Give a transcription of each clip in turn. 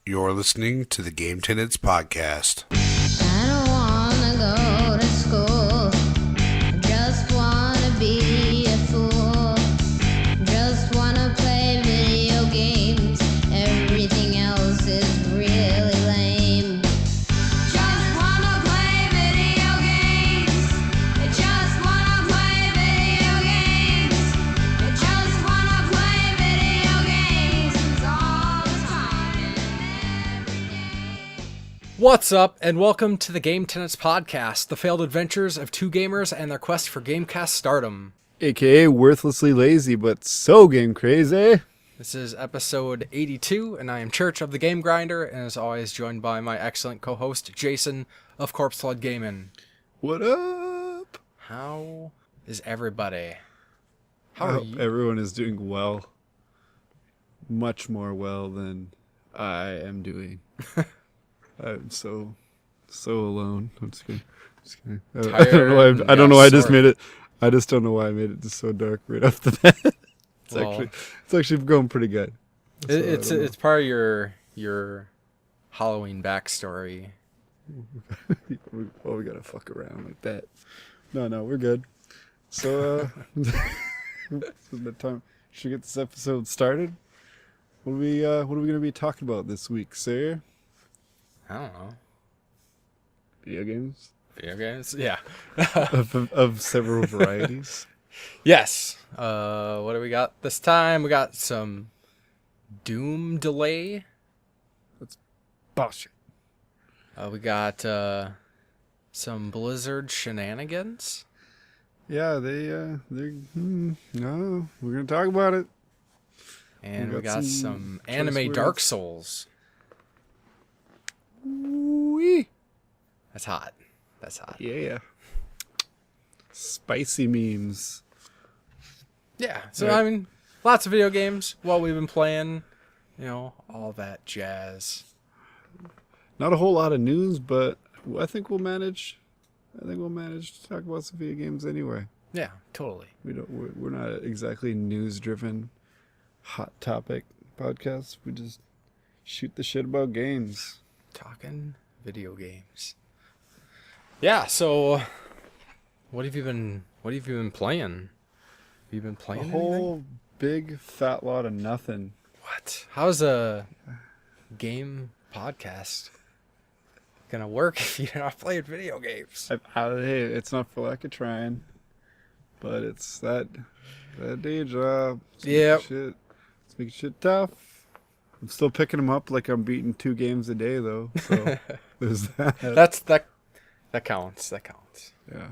You're listening to the Game Tenants Podcast. I don't wanna go to school. I just wanna be a fool. Just wanna play video games. Everything else is really lame. Just wanna play video games. I just wanna play video games. I just wanna play video games all the time and every day. What's up, and welcome to the Game Tenants Podcast, the failed adventures of two gamers and their quest for Gamecast stardom. AKA worthlessly lazy, but so game crazy. This is episode 82, and I am Church of the Game Grinder, and as always joined by my excellent co-host, Jason of Corpse Flood Gaming. What up? How is everybody? How I are hope you? everyone is doing well. Much more well than I am doing. I'm so alone. I'm just kidding. I don't know why I just made it. I just don't know why I made it just so dark right off the bat. It's actually going pretty good. So It's part of your Halloween backstory. we gotta fuck around like that. No, we're good. So this is the time. Should we get this episode started? What are we gonna be talking about this week, sir? I don't know. Video games Video games? Yeah. of several varieties. Yes. What do we got this time? We got some Doom delay. Bullshit. We got some Blizzard shenanigans. Yeah, they're no. We're gonna talk about it. And We we got got some some choice anime words. Dark Souls. Wee. That's hot. That's hot. Yeah. Spicy memes. Yeah. So, Right. I mean, lots of video games while we've been playing. You know, all that jazz. Not a whole lot of news, but I think we'll manage. To talk about some video games anyway. Yeah, totally. We're not exactly news-driven, hot topic podcast. We just shoot the shit about games. Talking video games. Yeah, so what have you been playing? Have you been playing A anything? whole big fat lot of nothing. What? How's a game podcast gonna work if you're not playing video games? Hey, it's not for lack of trying, but it's that day job. Yep. It's making shit tough. I'm still picking them up like I'm beating 2 games a day though. So there's that. That counts. That counts. Yeah.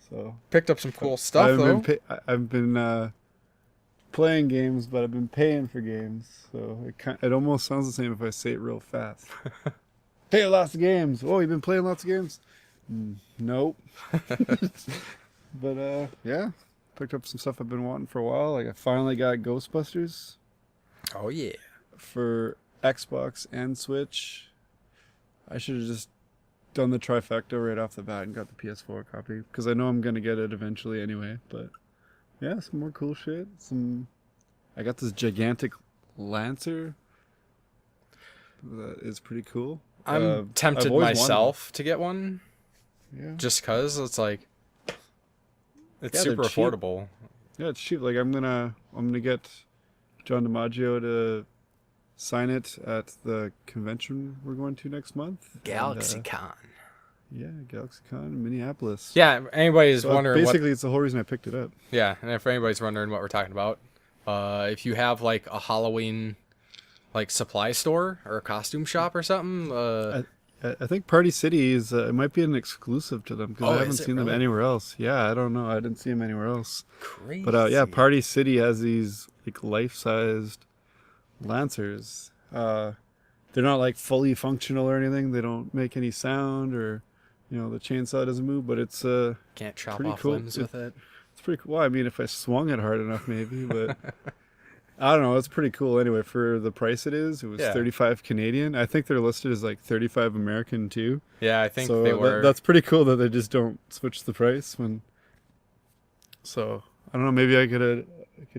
So Picked up some cool stuff though. I've been playing games, but I've been paying for games. So it almost sounds the same if I say it real fast. Pay lots of games. Oh, you've been playing lots of games? Nope. But yeah, picked up some stuff I've been wanting for a while. Like I finally got Ghostbusters Oh yeah. for Xbox and Switch. I should have just done the trifecta right off the bat and got the PS4 copy because I know I'm gonna get it eventually anyway. But yeah, some more cool shit. I got this gigantic Lancer that is pretty cool. I'm tempted I've always myself to get one Yeah, just cause it's like it's Yeah, super they're cheap. affordable. yeah, it's cheap. Like I'm gonna get John DiMaggio to sign it at the convention we're going to next month. GalaxyCon. Yeah, GalaxyCon in Minneapolis. Yeah, anybody's So wondering what basically, it's the whole reason I picked it up. Yeah, and if anybody's wondering what we're talking about, if you have like a Halloween like supply store or a costume shop or something, I think Party City is it might be an exclusive to them because Oh, I haven't is it seen them really? anywhere else. Yeah, I don't know. I didn't see them anywhere else. crazy. But yeah, Party City has these like life-sized Lancers. They're not like fully functional or anything. They don't make any sound or the chainsaw doesn't move. But it's Can't chop pretty off cool. limbs with it. it's pretty cool. Well, I mean, if I swung it hard enough, maybe. But I don't know. It's pretty cool anyway for the price it is. It was Yeah. 35 Canadian. I think they're listed as like 35 American too. Yeah, I think So they were. that's pretty cool that they just don't switch the price when. So I don't know. Maybe I could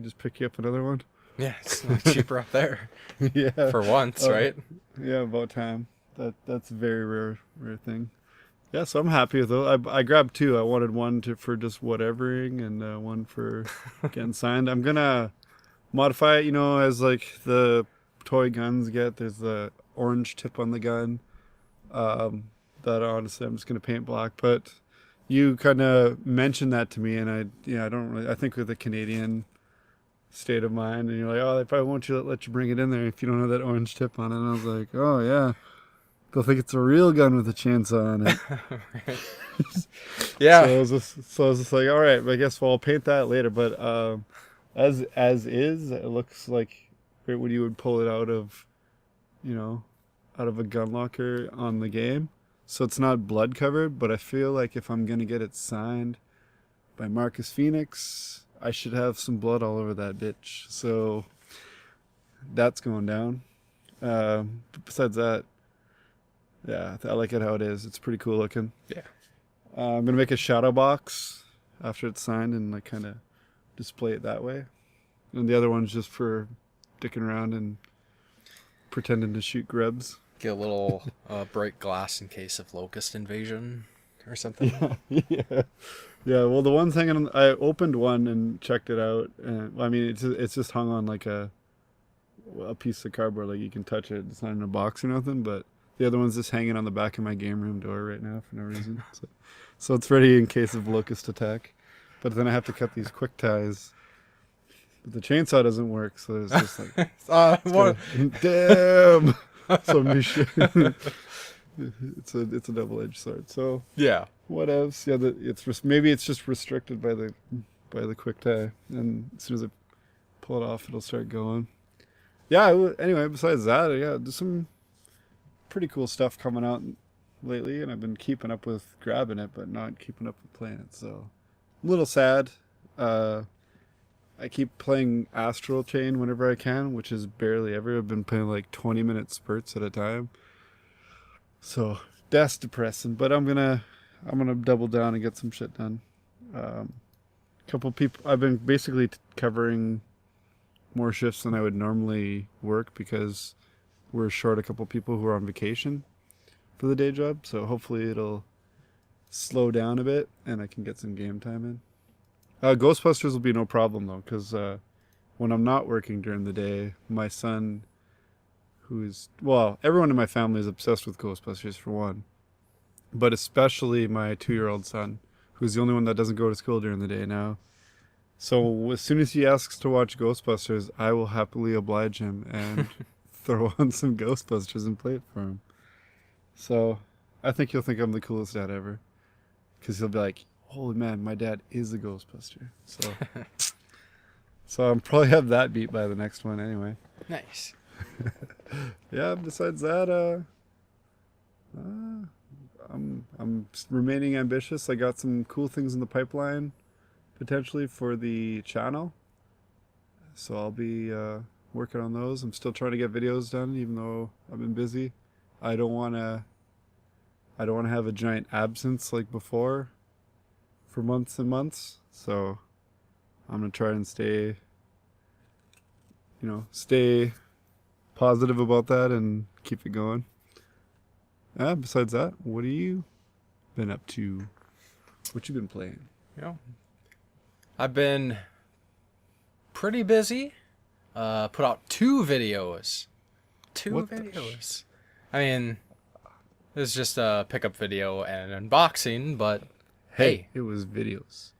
just pick you up another one. Yeah, it's a lot cheaper up there Yeah. for once, right? Yeah, about time. That's a very rare thing. Yeah, so I'm happy with those. I grabbed two. I wanted one for just whatevering and one for getting signed. I'm gonna modify it, as like the toy guns get. There's the orange tip on the gun. That honestly I'm just gonna paint black. But you kind of mentioned that to me, and I don't really. I think with the Canadian state of mind, and you're like, oh, they probably won't let you bring it in there if you don't have that orange tip on it. And I was like, oh yeah. They'll think it's a real gun with a chainsaw on it. Yeah. So I was just like, all right, I guess I'll paint that later. But as is, it looks like right when you would pull it out of a gun locker on the game. So it's not blood covered, but I feel like if I'm gonna get it signed by Marcus Phoenix, I should have some blood all over that bitch. So that's going down. Besides that. Yeah, I like it how it is. It's pretty cool looking. Yeah. I'm going to make a shadow box after it's signed and like kind of display it that way. And the other one's just for dicking around and pretending to shoot grubs. Get a little bright glass in case of locust invasion or something. Yeah. Yeah, well, the one thing, I opened one and checked it out. And I mean, it's just hung on like a piece of cardboard. Like you can touch it. It's not in a box or nothing, but the other one's just hanging on the back of my game room door right now for no reason. So it's ready in case of locust attack. But then I have to cut these quick ties. But the chainsaw doesn't work, so it's just like... damn! So it's a double-edged sword. So Yeah. what else? Yeah, maybe it's just restricted by the quick tie. And as soon as I pull it off, it'll start going. Yeah, anyway, besides that, yeah, there's some pretty cool stuff coming out lately, and I've been keeping up with grabbing it, but not keeping up with playing it. So, a little sad. I keep playing Astral Chain whenever I can, which is barely ever. I've been playing like 20-minute spurts at a time. So that's depressing. But I'm gonna double down and get some shit done. Couple people. I've been basically covering more shifts than I would normally work because we're short a couple people who are on vacation for the day job, so hopefully it'll slow down a bit and I can get some game time in. Ghostbusters will be no problem though, because when I'm not working during the day, my son, everyone in my family is obsessed with Ghostbusters for one, but especially my 2-year-old son, who's the only one that doesn't go to school during the day now. So as soon as he asks to watch Ghostbusters, I will happily oblige him and throw on some Ghostbusters and play it for him. So I think he'll think I'm the coolest dad ever, because he'll be like, holy man, my dad is a Ghostbuster. So I'll probably have that beat by the next one anyway. Nice. Yeah, besides that, I'm remaining ambitious. I got some cool things in the pipeline potentially for the channel, so I'll be working on those. I'm still trying to get videos done, even though I've been busy. I don't want to have a giant absence like before for months and months. So I'm gonna try and stay positive about that and keep it going. Besides that, what have you been up to? What you been playing? I've been pretty busy. Put out 2 videos. I mean, it was just a pickup video and an unboxing, but hey, it was videos.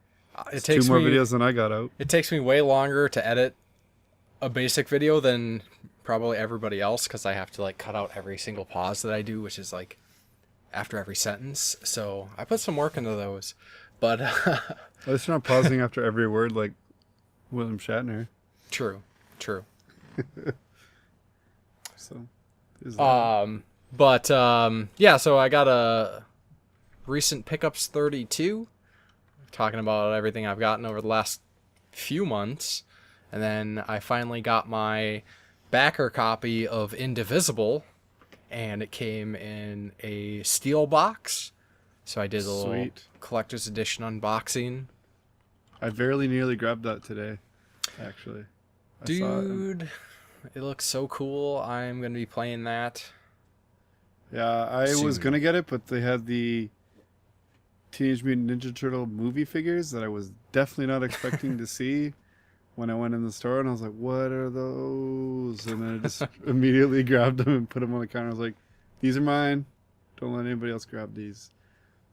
It takes 2 more videos than I got out. It takes me way longer to edit a basic video than probably everybody else, because I have to like cut out every single pause that I do, which is like after every sentence. So I put some work into those, but at least you're not pausing after every word like William Shatner. True. So yeah, so I got a recent pickups 32, talking about everything I've gotten over the last few months, and then I finally got my backer copy of Indivisible, and it came in a steel box, so I did a little collector's edition unboxing. I very nearly grabbed that today, actually. Dude, it looks so cool. I'm going to be playing that Yeah, I was soon. gonna get it, but they had the Teenage Mutant Ninja Turtle movie figures that I was definitely not expecting to see when I went in the store, and I was like, "What are those?" And then I just immediately grabbed them and put them on the counter. I was like, "These are mine. Don't let anybody else grab these."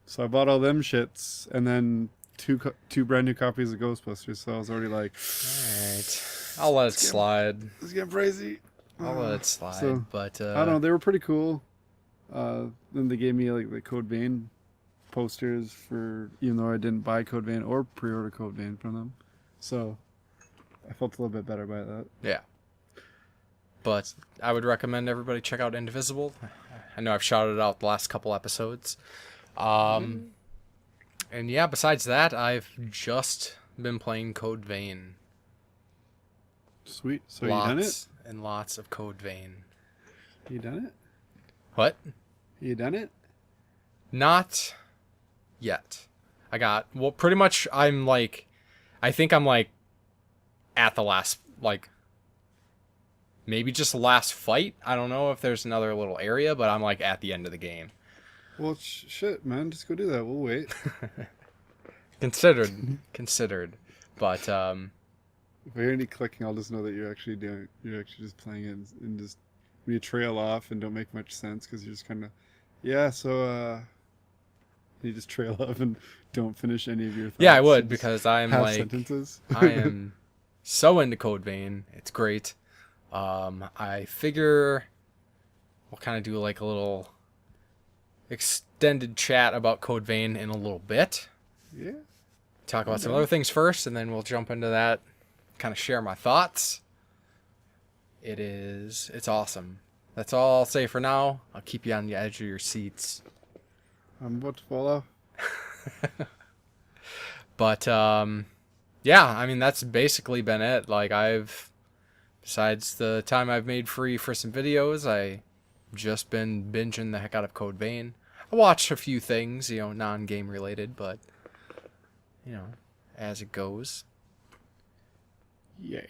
So I bought all them shits, and then two brand new copies of Ghostbusters. So I was already like, All right. I'll let it slide. "It's getting crazy." I'll let it slide. So, but I don't know. They were pretty cool. Then they gave me like the Code Vein posters for, even though I didn't buy Code Vein or pre-order Code Vein from them. So I felt a little bit better by that. yeah. But I would recommend everybody check out Indivisible. I know I've shouted it out the last couple episodes. And yeah, besides that, I've just been playing Code Vein. Sweet. So you done it? Lots and lots of Code Vein. You done it? What? You done it? Not yet. Pretty much I think I'm like at the last, like, maybe just the last fight. I don't know if there's another little area, but I'm like at the end of the game. Well, shit, man. Just go do that. We'll wait. Considered. But, If I hear any clicking, I'll just know that you're actually just playing it, and just when you trail off and don't make much sense because you're just kind of, you just trail off and don't finish any of your thoughts. yeah, I would, because I'm half like, sentences. I am so into Code Vein. It's great. I figure we'll kind of do like a little extended chat about Code Vein in a little bit. Yeah. Talk about some other things first, and then we'll jump into that, kind of share my thoughts. It's awesome. That's all I'll say for now. I'll keep you on the edge of your seats. I'm about to fall off. But, yeah, I mean, that's basically been it. Like, besides the time I've made free for some videos, I just been binging the heck out of Code Vein. I watched a few things, non-game related, but, as it goes. Yeah.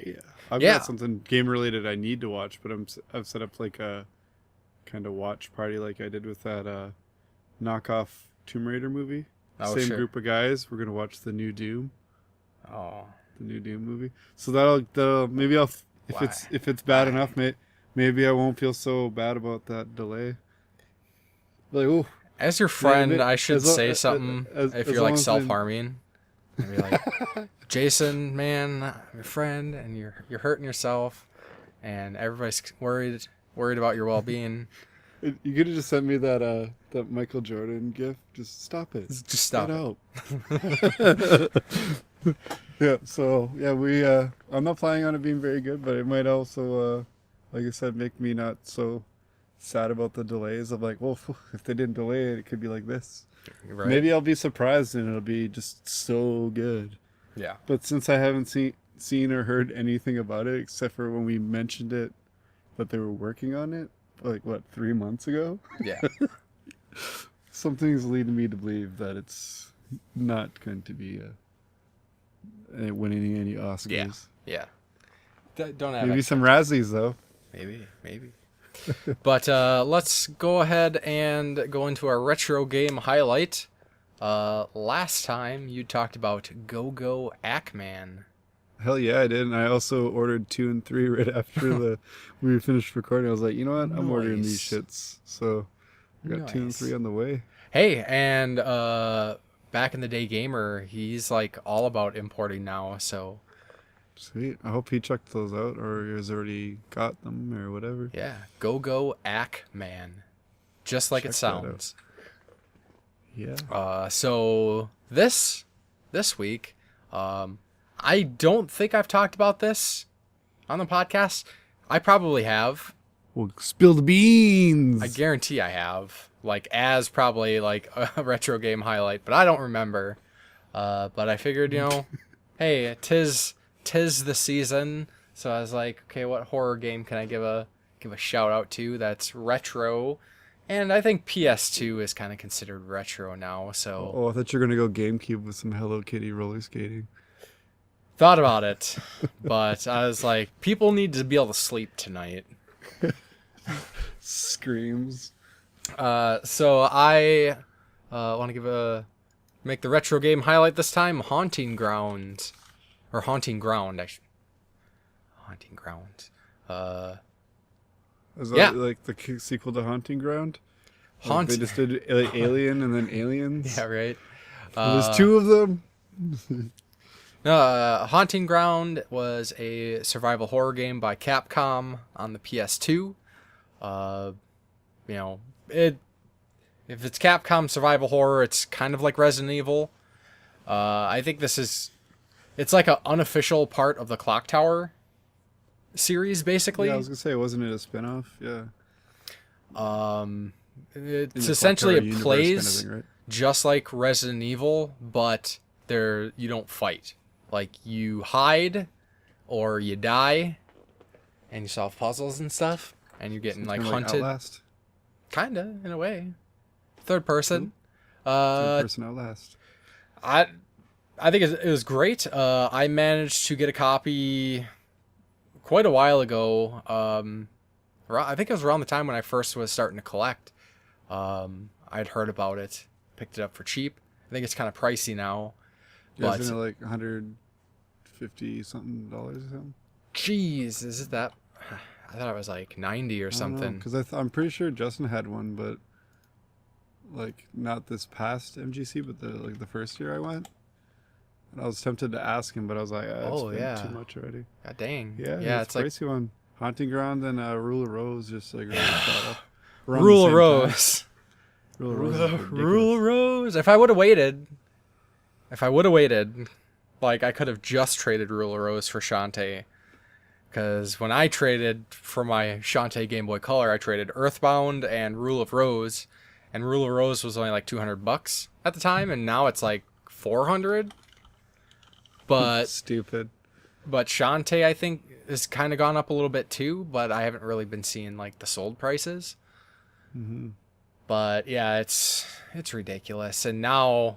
I've got something game related I need to watch, but I've set up like a kind of watch party like I did with that knockoff Tomb Raider movie. Oh, Same sure. group of guys. We're gonna watch the new Doom. Oh. The new Doom movie. So that'll maybe I'll if it's bad enough, maybe I won't feel so bad about that delay. Like, oh. As your friend, I should say something if you're like self-harming. And be like, Jason, man, I'm your friend, and you're hurting yourself, and everybody's worried about your well-being. You could have just sent me that Michael Jordan gif. Just stop it. Just stop it. Yeah. So yeah, I'm not planning on it being very good, but it might also, like I said, make me not so sad about the delays. Of like, well, if they didn't delay it, it could be like this. Right. Maybe I'll be surprised and it'll be just so good. Yeah. But since I haven't seen or heard anything about it, except for when we mentioned it, that they were working on it, like, 3 months ago? Yeah. Something's leading me to believe that it's not going to be winning any Oscars. Yeah. Don't have Maybe some Razzies, though. Maybe. But let's go ahead and go into our retro game highlight. Last time you talked about Go-Go Ackman. Hell yeah, I did. And I also ordered 2 and 3 right after we finished recording. I was like, you know what? I'm ordering these shits. So I got 2 and 3 on the way. Hey, and Back in the Day Gamer, he's like all about importing now, so sweet. I hope he checked those out or has already got them or whatever. yeah, Go-Go Ackman. Just like it sounds. Yeah. So this week, I don't think I've talked about this on the podcast. I probably have. Well, spill the beans. I guarantee I have. Like, as probably like a retro game highlight, but I don't remember. But I figured, hey, tis the season, so I was like, okay, what horror game can I give a shout out to that's retro? And I think PS2 is kind of considered retro now, so... Oh, I thought you were going to go GameCube with some Hello Kitty roller skating. Thought about it, but I was like, people need to be able to sleep tonight. Screams So I want to make the retro game highlight this time. Haunting Ground, actually. Haunting Ground. Is that Yeah. like the sequel to Haunting Ground? Like Haunt. they just did Alien and then Aliens. Yeah, right. There's two of them. Haunting Ground was a survival horror game by Capcom on the PS2. If it's Capcom survival horror, it's kind of like Resident Evil. I think it's like an unofficial part of the Clock Tower series, basically. Yeah, I was gonna say, wasn't it a spinoff? Yeah. It's essentially, it plays kind of thing, right? just like Resident Evil, but you don't fight. Like, you hide or you die and you solve puzzles and stuff, and you're getting like hunted. Outlast. Kinda, in a way. Third person. Third person Outlast. I think it was great. I managed to get a copy quite a while ago. I think it was around the time when I first was starting to collect. I'd heard about it, picked it up for cheap. I think it's kind of pricey now. Yeah, But isn't it like $150 something or something? jeez, is it that? I thought it was like 90 or something. Because I'm pretty sure Justin had one, but like not this past MGC, but the first year I went. And I was tempted to ask him, but I was like, it's been too much already. God dang. Yeah, it's a like pricey one. Haunting Ground and Rule of Rose just like right shot up. Around the Rule of same Rose. time. Rule of Rose. is ridiculous. Rule of Rose. If I would have waited, like, I could have just traded Rule of Rose for Shantae. Because when I traded for my Shantae Game Boy Color, I traded Earthbound and Rule of Rose. And Rule of Rose was only like $200 at the time, and now it's like $400. But Stupid. But Shantae, I think, has kind of gone up a little bit too, but I haven't really been seeing like the sold prices. Mm-hmm. But yeah, it's ridiculous. And now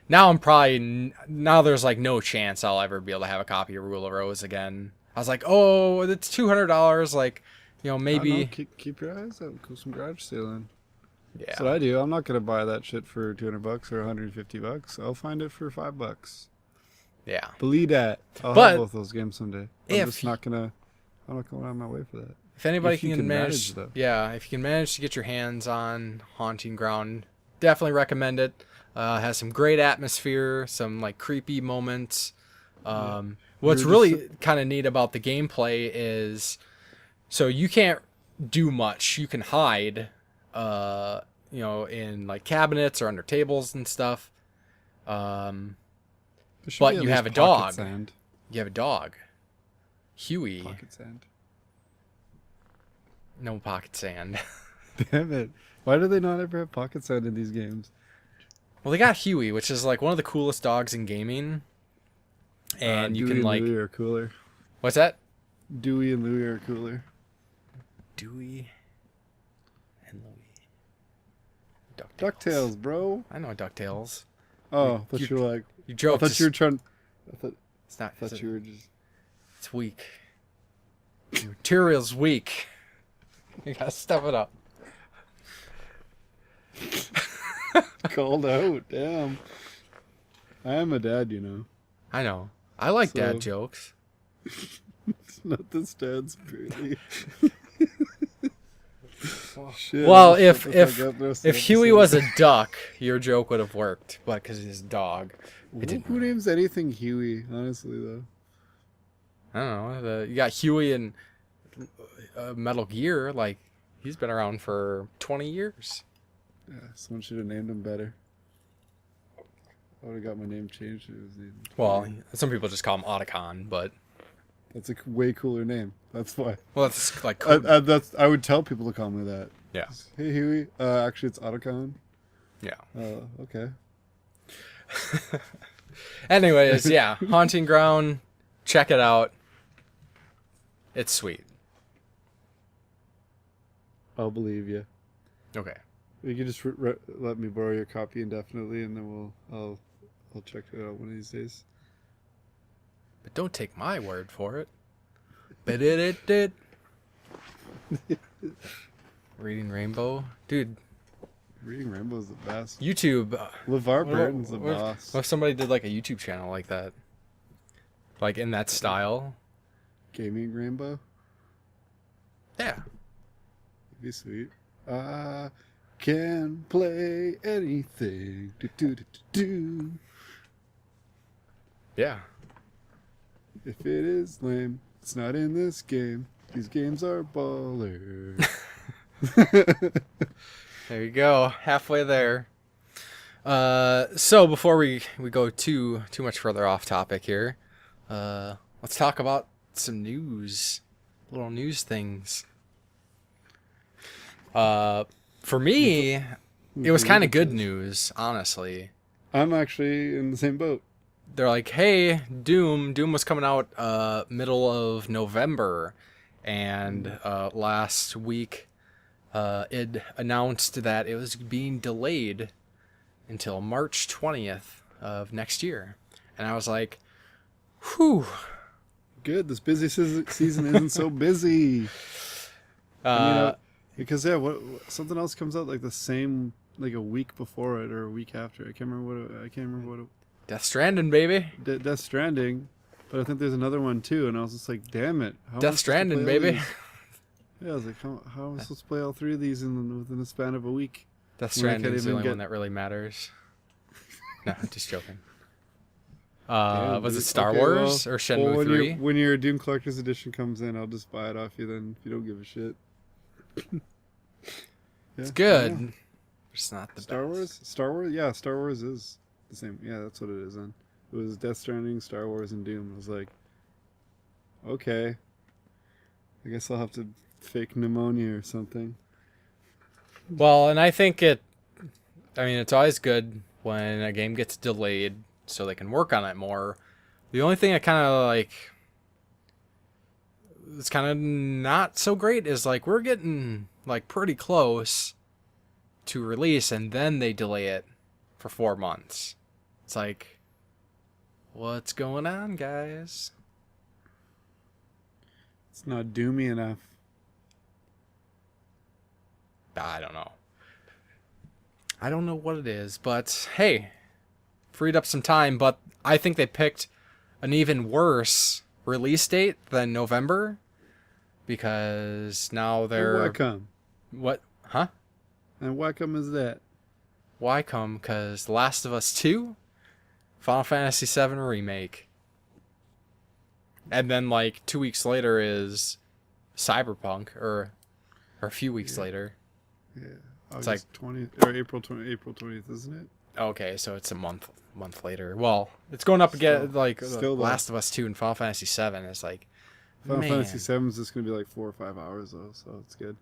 there's like no chance I'll ever be able to have a copy of Rule of Rose again. I was like, oh, it's $200. Like, maybe. I don't know, keep your eyes out. Go some garage sailing. Yeah. That's what I do. I'm not gonna buy that shit for $200 or $150. I'll find it for $5. Yeah. Believe that. I'll But have both those games someday. I'm not going out of my way for that. If anybody If you can can manage, though. if you can manage to get your hands on Haunting Ground, definitely recommend it. Has some great atmosphere, some like creepy moments. What's really kind of neat about the gameplay is, so you can't do much. You can hide, in like cabinets or under tables and stuff. But you have a dog. Sand. You have a dog. Huey. Pocket sand. No pocket sand. Damn it. Why do they not ever have pocket sand in these games? Well, they got Huey, which is like one of the coolest dogs in gaming. And you Dewey can and like... Louie are cooler. What's that? Dewey and Louie are cooler. Dewey and Louie. DuckTales, bro. I know DuckTales. Oh, I thought you were like... You joke. I thought you were trying... It's not... I thought you were just... It's weak. Your material's weak. You gotta step it up. Called out. Damn. I am a dad, you know. I know. I like So- dad jokes. It's not the dad's pretty. Shit, Well, I'll shut the fuck up the rest of if the Huey episode. was a duck, your joke would have worked. But because he's a dog, it didn't. Who names anything Huey, honestly, though? I don't know. You got Huey in Metal Gear. Like, he's been around for 20 years. Yeah, someone should have named him better. I would have got my name changed. It was named Well, some people just call him Otacon, but... that's a way cooler name. That's why. Well, that's like... Cool. I would tell people to call me that. Yeah. Hey, Huey. Actually, it's Otacon. Yeah. Okay. Anyways, yeah. Haunting Ground. Check it out. It's sweet. I'll believe you. Okay. You can just let me borrow your copy indefinitely, and then I'll check it out one of these days. But don't take my word for it. But it did. Reading Rainbow. Dude, Reading Rainbow's the best. YouTube. LeVar Burton's the what boss. if somebody did like a YouTube channel like that? Like in that style? Gaming Rainbow? Yeah. It'd be sweet. I can play anything. Do, do, do, do, do. Yeah. If it is lame, it's not in this game. These games are baller. There you go. Halfway there. So before we go too much further off topic here, let's talk about some news. Little news things. For me, it was kind of good news, honestly. I'm actually in the same boat. They're like, hey, Doom was coming out middle of November, and last week it announced that it was being delayed until March 20th of next year. And I was like, whew. Good, this busy season isn't so busy. Because what something else comes out like the same, like a week before it or a week after. I can't remember what it. Death Stranding, baby. Death Stranding, but I think there's another one too, and I was just like, damn it. How am I Death supposed to Stranding, play all baby. these? Yeah, I was like, how am I supposed to play all three of these within a span of a week? Death When I can't Stranding is the even only get- one that really matters. No, just joking. Damn, Was it dude. Star Okay, Wars well, or Shenmue when 3? when your Doom Collector's Edition comes in, I'll just buy it off you then if you don't give a shit. It's good. It's not the Star best. Wars? Star Wars? Yeah, Star Wars is the same. Yeah, that's what it is then. It was Death Stranding, Star Wars, and Doom. I was like, okay. I guess I'll have to fake pneumonia or something. Well, and I think it's always good when a game gets delayed so they can work on it more. The only thing I kind of like, it's kind of not so great is like we're getting like pretty close to release and then they delay it for 4 months. It's like, what's going on, guys? It's not doomy enough. I don't know. I don't know what it is, but hey, freed up some time, but I think they picked an even worse release date than November because now they're... And why come? What? Huh? And why come is that? Why come? Because The Last of Us 2, Final Fantasy VII Remake, and then like 2 weeks later is Cyberpunk, or a few weeks later. Yeah. It's August like 20 or April 20th, isn't it? Okay, so it's a month later. Well, it's going up again. Like still Last of Us 2 and Final Fantasy 7 is like, Final man. Fantasy 7 is just going to be like 4 or 5 hours though, so it's good.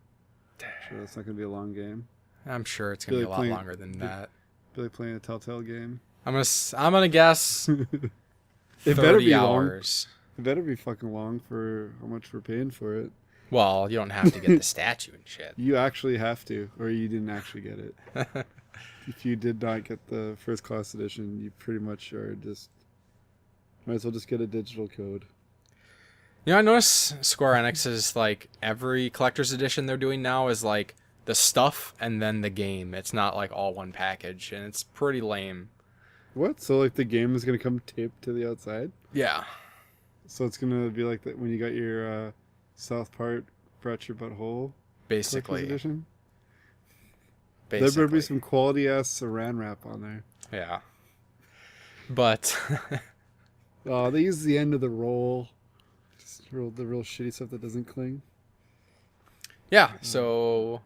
Sure, that's not going to be a long game. I'm sure it's gonna be a Feel lot like longer than that. Be like playing a Telltale game. I'm gonna guess It 30 better be hours. It better be fucking long for how much we're paying for it. Well, you don't have to get the statue and shit. You actually have to, or you didn't actually get it. If you did not get the first class edition, you pretty much are just might as well just get a digital code. You know, I noticed Square Enix is like every collector's edition they're doing now is like the stuff and then the game. It's not like all one package, and it's pretty lame. What? So like the game is gonna come taped to the outside? Yeah. So it's gonna be like that when you got your South Park Brought Your Butthole Basically. collector's edition? Basically. There better be some quality ass saran wrap on there. Yeah. But Oh, they use the end of the roll. Just the real shitty stuff that doesn't cling. yeah, so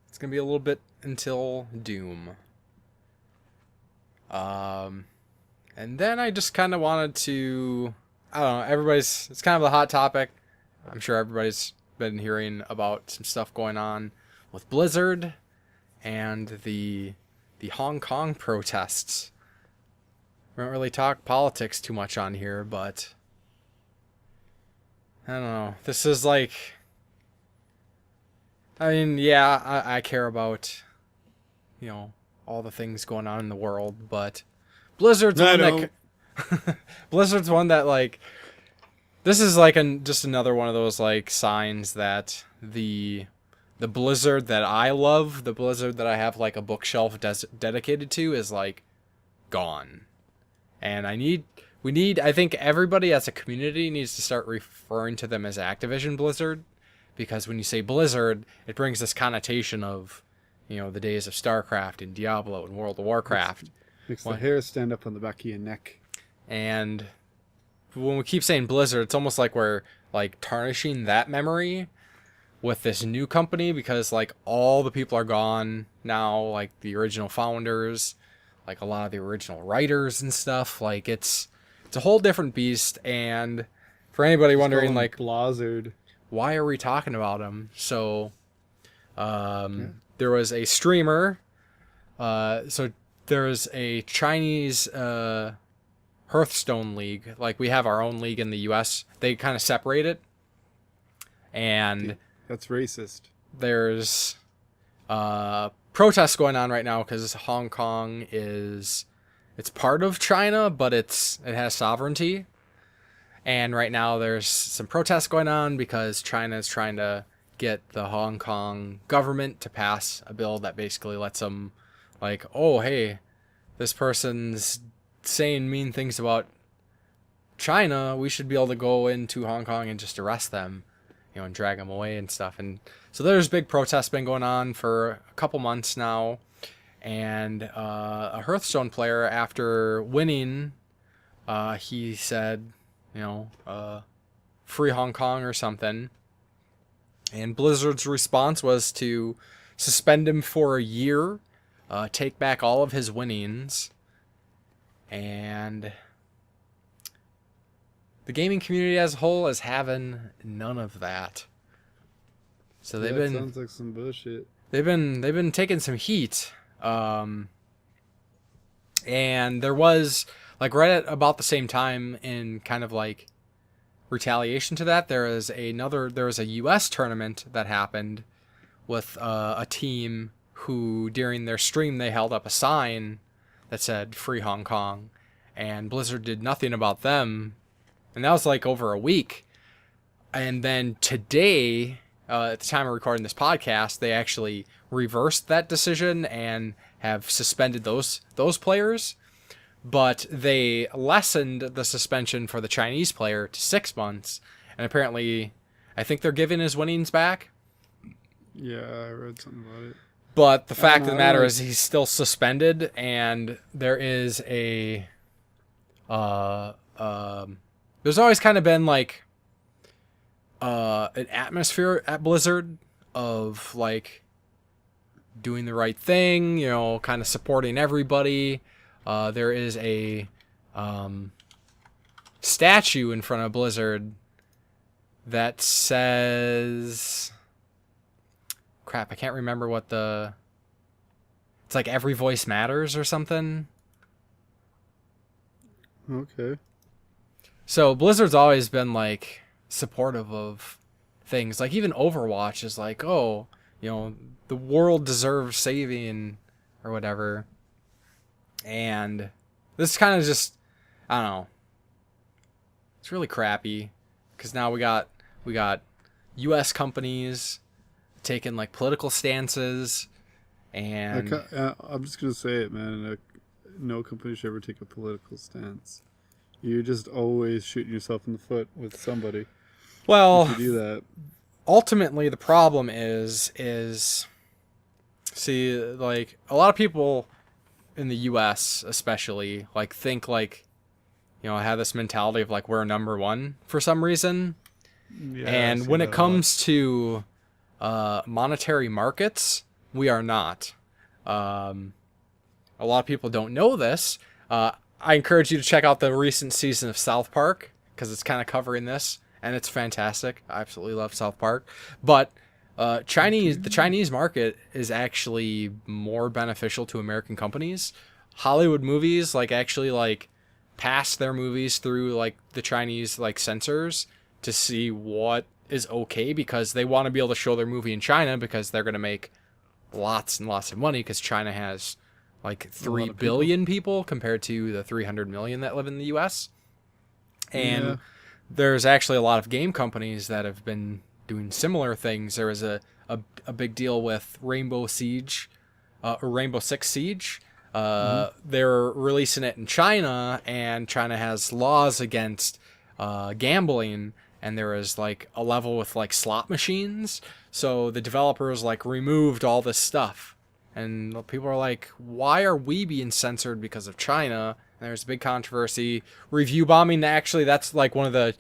it's gonna be a little bit until Doom. And then I just kind of wanted to, I don't know, it's kind of a hot topic. I'm sure everybody's been hearing about some stuff going on with Blizzard and the Hong Kong protests. We don't really talk politics too much on here, but I don't know. This is like, I mean, yeah, I care about, you know, all the things going on in the world, but Blizzard's one that Blizzard's one that like, this is like just another one of those like signs that the the Blizzard that I love, the Blizzard that I have like a bookshelf dedicated to, is like gone. And I think everybody as a community needs to start referring to them as Activision-Blizzard, because when you say Blizzard, it brings this connotation of, the days of StarCraft and Diablo and World of Warcraft. Makes the hair stand up on the back of your neck. And when we keep saying Blizzard, it's almost like we're like tarnishing that memory with this new company, because like all the people are gone now, like the original founders, like a lot of the original writers and stuff. Like it's a whole different beast. And for anybody wondering, like, Blizzard, why are we talking about them? So there was a streamer, so there's a Chinese Hearthstone league. Like, we have our own league in the US. They kind of separate it. And that's racist. There's protests going on right now because Hong Kong it's part of China, but it has sovereignty. And right now there's some protests going on because China is trying to get the Hong Kong government to pass a bill that basically lets them, like, oh, hey, this person's saying mean things about China, we should be able to go into Hong Kong and just arrest them, and drag them away and stuff. And so there's big protests been going on for a couple months now. And a Hearthstone player, after winning, he said, free Hong Kong or something. And Blizzard's response was to suspend him for a year, take back all of his winnings, and the gaming community as a whole is having none of that. So sounds like some bullshit. They've been taking some heat. And there was, like, right at about the same time, in kind of like retaliation to that, there was a US tournament that happened with a team who, during their stream, they held up a sign that said free Hong Kong, and Blizzard did nothing about them. And that was like over a week. And then today, at the time of recording this podcast, they actually reversed that decision and have suspended those players. But they lessened the suspension for the Chinese player to 6 months. And apparently, I think they're giving his winnings back. Yeah, I read something about it. But the fact of the matter is he's still suspended, and there is a... there's always kind of been, like, an atmosphere at Blizzard of, like, doing the right thing, kind of supporting everybody. There is a statue in front of Blizzard that says... Crap, I can't remember what it's like every voice matters or something. Okay. So Blizzard's always been, like, supportive of things. Like, even Overwatch is like, oh, the world deserves saving or whatever. And this kind of just, I don't know. It's really crappy because now we got US companies taking, like, political stances, and I'm just gonna say it, man. No company should ever take a political stance. You're just always shooting yourself in the foot with somebody. Well, if you do that. Ultimately, the problem is see, like, a lot of people in the US especially, like, think, like, I have this mentality of, like, we're number one for some reason. Yeah, and when it comes to monetary markets, we are not. A lot of people don't know this. I encourage you to check out the recent season of South Park, because it's kind of covering this, and it's fantastic. I absolutely love South Park. But the Chinese market is actually more beneficial to American companies. Hollywood movies, like, actually, like, pass their movies through, like, the Chinese, like, censors to see what is okay, because they want to be able to show their movie in China, because they're going to make lots and lots of money, because China has, like, 3 billion people compared to the 300 million that live in the US. And there's actually a lot of game companies that have been doing similar things. There was a big deal with Rainbow Siege, or Rainbow Six Siege. They're releasing it in China, and China has laws against gambling, and there is like a level with like slot machines. So the developers like removed all this stuff, and people are like, why are we being censored because of China? And there's a big controversy. Review bombing, actually, that's like one of the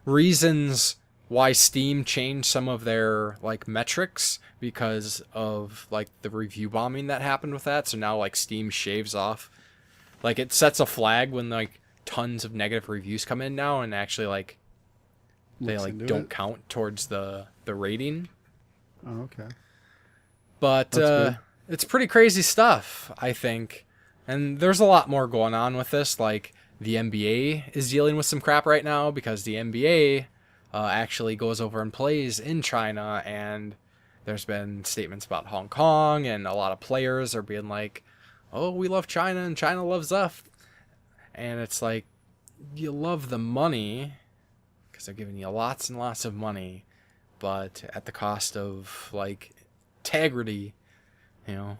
reasons why Steam changed some of their like metrics, because of like the review bombing that happened with that. So now like Steam shaves off, like it sets a flag when like tons of negative reviews come in now, and actually like they like don't count towards the rating. Oh, okay. But it's pretty crazy stuff, I think. And there's a lot more going on with this. Like the NBA is dealing with some crap right now because the NBA actually goes over and plays in China, and there's been statements about Hong Kong, and a lot of players are being like, oh, we love China and China loves us. And it's like, you love the money because they're giving you lots and lots of money, but at the cost of like integrity, you know.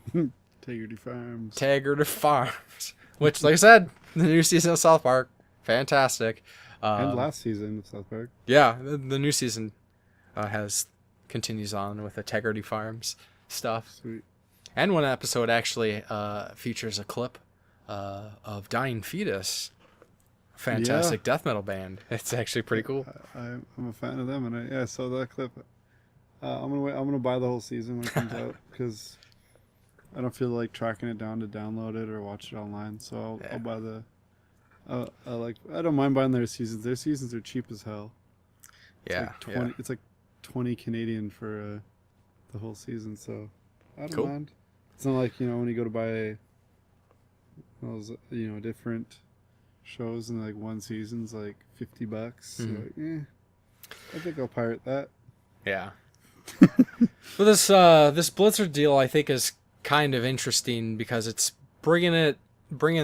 Integrity Farms. Integrity Farms. Which, like I said, the new season of South Park, fantastic. And last season of South Park. Yeah, the new season continues on with Integrity Farms stuff. Sweet. And one episode actually features a clip of Dying Fetus, fantastic death metal band. It's actually pretty cool. I'm a fan of them, and I saw that clip. I'm gonna buy the whole season when it comes out, because I don't feel like tracking it down to download it or watch it online. So I'll buy the. I don't mind buying their seasons. Their seasons are cheap as hell. It's like 20 Canadian for the whole season, so I don't mind. It's not like, when you go to buy those, different shows, and like one season's like $50. Mm-hmm. So I think I'll pirate that. Yeah. But this Blizzard deal, I think, is kind of interesting because it's bringing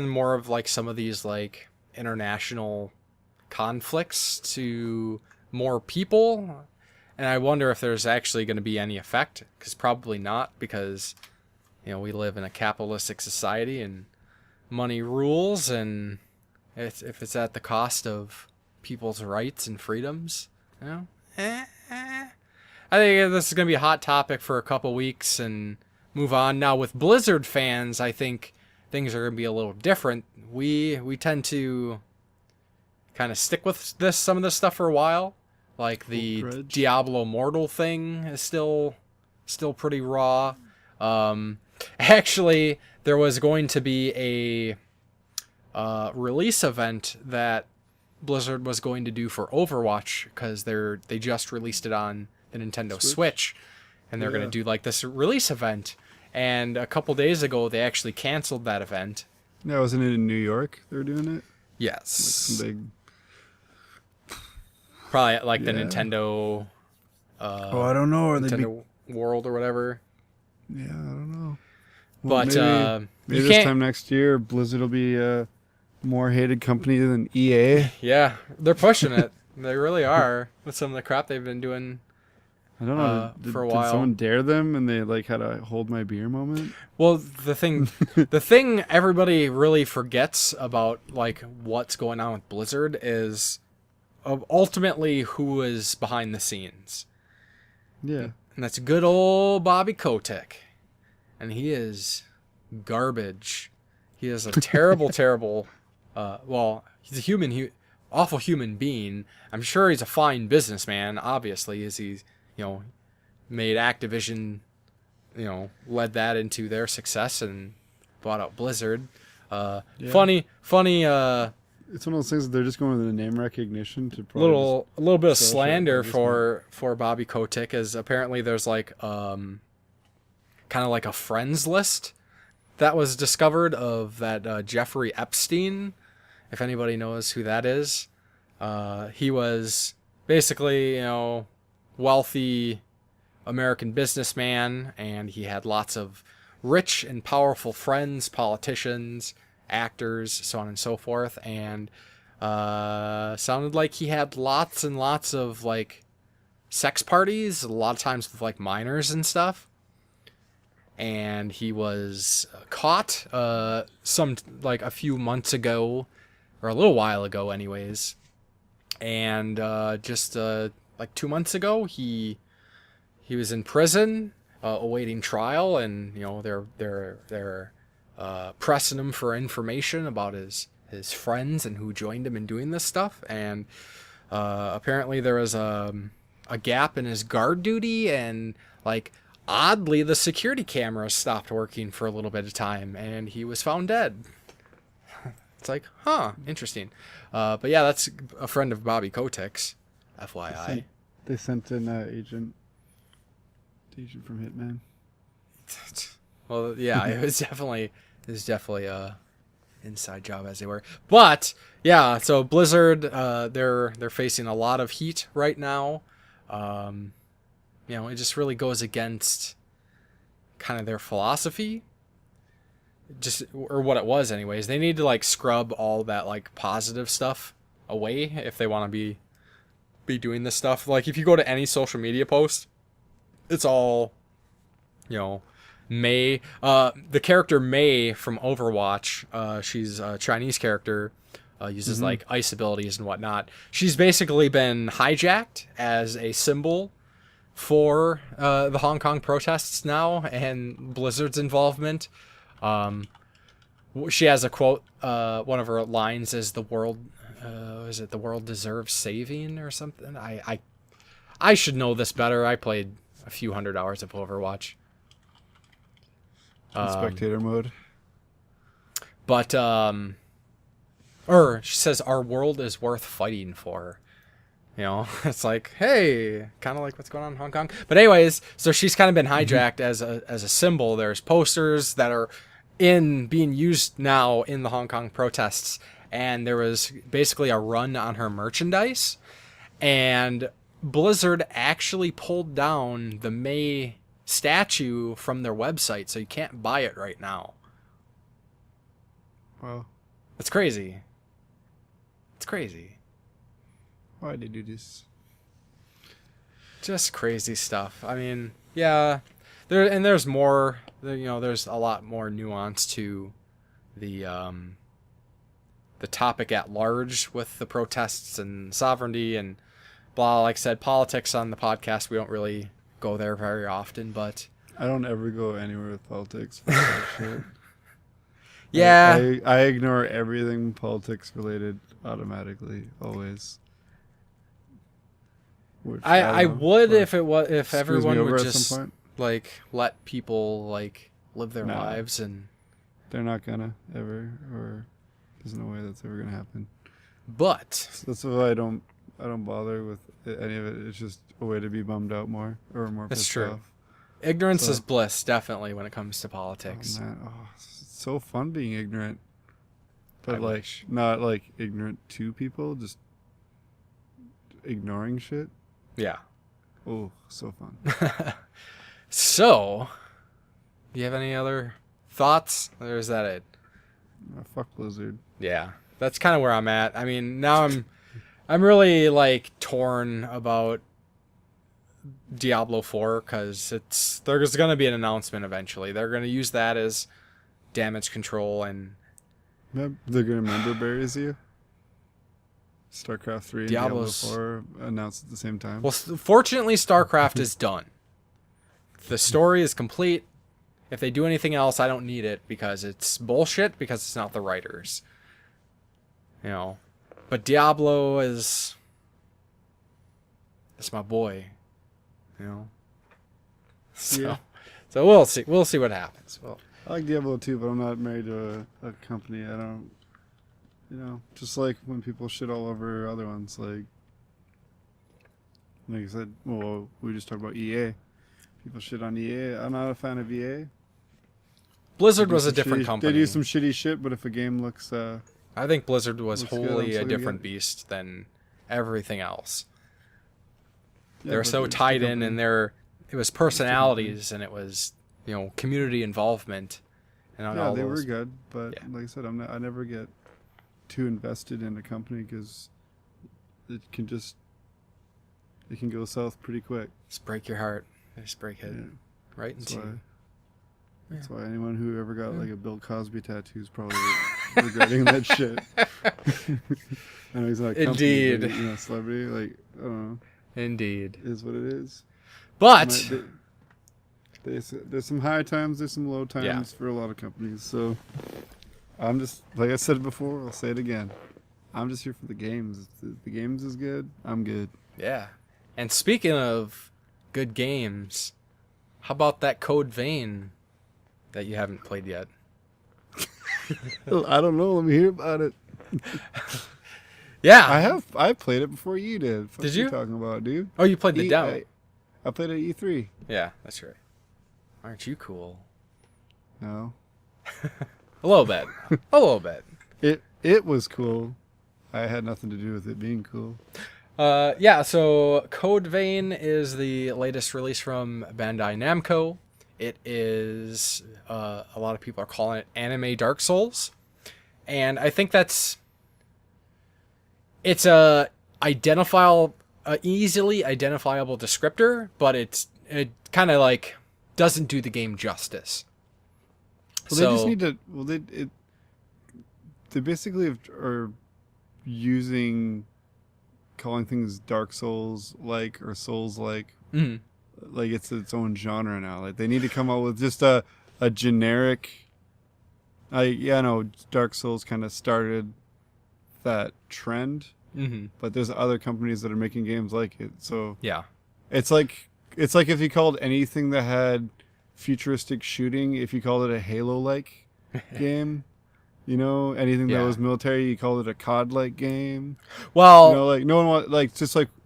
more of like some of these like international conflicts to more people, and I wonder if there's actually going to be any effect, because probably not, because we live in a capitalistic society and money rules, and if it's at the cost of people's rights and freedoms, I think this is going to be a hot topic for a couple weeks and move on. Now with Blizzard fans, I think things are going to be a little different. We tend to kind of stick with some of this stuff for a while. Like the Diablo Immortal thing is still pretty raw. Actually, there was going to be a release event that Blizzard was going to do for Overwatch, because they just released it on the Nintendo Switch, and they're going to do like this release event. And a couple days ago, they actually canceled that event. Yeah, wasn't it in New York they were doing it? Yes. Like some big... Probably at like the Nintendo... I don't know. Or Nintendo World or whatever. Yeah, I don't know. Well, But maybe this time next year, Blizzard will be a more hated company than EA. Yeah, they're pushing it. They really are, with some of the crap they've been doing. I don't know. For a while. Did someone dare them, and they like had a hold my beer moment? Well, the thing everybody really forgets about like what's going on with Blizzard is ultimately who is behind the scenes. Yeah. And that's good old Bobby Kotick. And he is garbage. He is a terrible, terrible he's a awful human being. I'm sure he's a fine businessman, obviously, as he's made Activision, led that into their success and bought out Blizzard. Funny. It's one of those things that they're just going with the name recognition to a little bit of slander for Bobby Kotick, as apparently there's like kind of like a friends list that was discovered of that Jeffrey Epstein, if anybody knows who that is. He was basically, wealthy American businessman, and he had lots of rich and powerful friends, politicians, actors, so on and so forth, and sounded like he had lots and lots of like sex parties, a lot of times with like minors and stuff. And he was caught a few months ago, or a little while ago anyways. And just 2 months ago, he was in prison awaiting trial, and they're pressing him for information about his friends and who joined him in doing this stuff. And apparently there was a gap in his guard duty, and oddly the security cameras stopped working for a little bit of time, and he was found dead. It's interesting. But yeah, that's a friend of Bobby Kotick's, FYI. They sent an agent from Hitman. Well, yeah, it was definitely a inside job, as they were. But yeah, so Blizzard, they're facing a lot of heat right now. It just really goes against kind of their philosophy. Or what it was anyways. They need to scrub all that positive stuff away if they want to be doing this stuff. If you go to any social media post, it's all Mei. The character Mei from Overwatch, she's a Chinese character, uses ice abilities and whatnot. She's basically been hijacked as a symbol for the Hong Kong protests now and Blizzard's involvement. She has a quote. One of her lines is "The world, the world deserves saving" or something. I should know this better. I played a few hundred hours of Overwatch. Spectator mode. But or she says our world is worth fighting for. It's hey, kind of like what's going on in Hong Kong. But anyways, so she's kind of been hijacked as a symbol. There's posters that are being used now in the Hong Kong protests, and there was basically a run on her merchandise, and Blizzard actually pulled down the Mei statue from their website, so you can't buy it right now. Wow. That's crazy. It's crazy. Why did they do this? Just crazy stuff. I mean, yeah, there's more. There's a lot more nuance to the topic at large with the protests and sovereignty and blah. Like I said, politics on the podcast, we don't really go there very often, but I don't ever go anywhere with politics. That shit. Yeah, I ignore everything politics related automatically, always. Which, I would if everyone would at just some point. let people live their lives, and they're not gonna ever, or there's no way that's ever gonna happen. But So that's why I don't bother with any of it. It's just a way to be bummed out more or more that's pissed true. off. Ignorance is bliss, definitely, when it comes to politics. Oh, man. It's so fun being ignorant, but I wish. not ignorant to people, just ignoring shit. Yeah. Oh, so fun. So, do you have any other thoughts, or is that it? Fuck Blizzard. Yeah, that's kind of where I'm at. I mean, now I'm really torn about Diablo 4 because there's going to be an announcement eventually. They're going to use that as damage control, and They're gonna remember buries you. StarCraft 3 and Diablo 4 announced at the same time. Well, fortunately, StarCraft is done. The story is complete. If they do anything else, I don't need it because it's bullshit, because it's not the writers. But Diablo is my boy. So we'll see. We'll see what happens. Well, I like Diablo 2, but I'm not married to a company. I don't, just like when people shit all over other ones, like I said, well, we just talked about EA. People shit on EA. I'm not a fan of EA. Blizzard was a different company. They do some shitty shit, but if a game looks... I think Blizzard was looks good, wholly I'm a so different good. beast than everything else. Yeah, They're but so it's tied the in, company. and it was personalities, and it was community involvement, and all they those. were good, but Yeah. like I said, I never get too invested in a company because it can just it can go south pretty quick. Just break your heart. Just break it right That's into. why. That's why anyone who ever got like a Bill Cosby tattoo is probably regretting that shit. I know he's not a company, Indeed. but, celebrity. Like, I don't know. Indeed. It is what it is. But There's some high times, there's some low times for a lot of companies. So I'm just, like I said before, I'll say it again. I'm just here for the games. If the games is good, I'm good. yeah. And speaking of good games, how about that Code Vein that you haven't played yet? I don't know. Let me hear about it. Yeah. I played it before you did. What Did you you? talking about, dude? Oh, you played the demo. I played it at E3. Yeah, that's right. Aren't you cool? No. A little bit. A little bit. It was cool. I had nothing to do with it being cool. Yeah, so Code Vein is the latest release from Bandai Namco. It is, a lot of people are calling it anime Dark Souls. And I think it's a easily identifiable descriptor, but it kind of like doesn't do the game justice. Well, they just need to. Well, they basically are calling things Dark Souls like or Souls like. Mm-hmm. Like it's its own genre now. Like they need to come up with just a generic. Dark Souls kind of started that trend, but there's other companies that are making games like it. So Yeah. it's like if you called anything that had futuristic shooting, if you called it a Halo-like game, anything that was military, you called it a COD-like game. Well, Like no one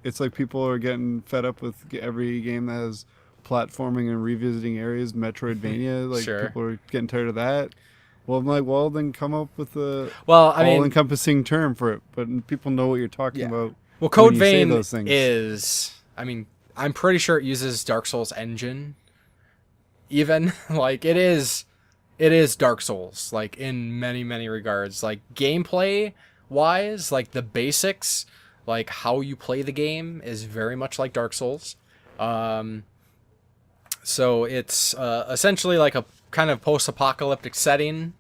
it's like people are getting fed up with every game that has platforming and revisiting areas, Metroidvania. Like Sure. people are getting tired of that. Well, I'm like, then come up with a all-encompassing term for it. But people know what you're talking about. Well, Code when you say Vein those things. is, I'm pretty sure it uses Dark Souls engine. Even like it is Dark Souls, like in many, many regards. Like gameplay wise, like the basics, like how you play the game is very much like Dark Souls. So it's essentially like a kind of post-apocalyptic setting.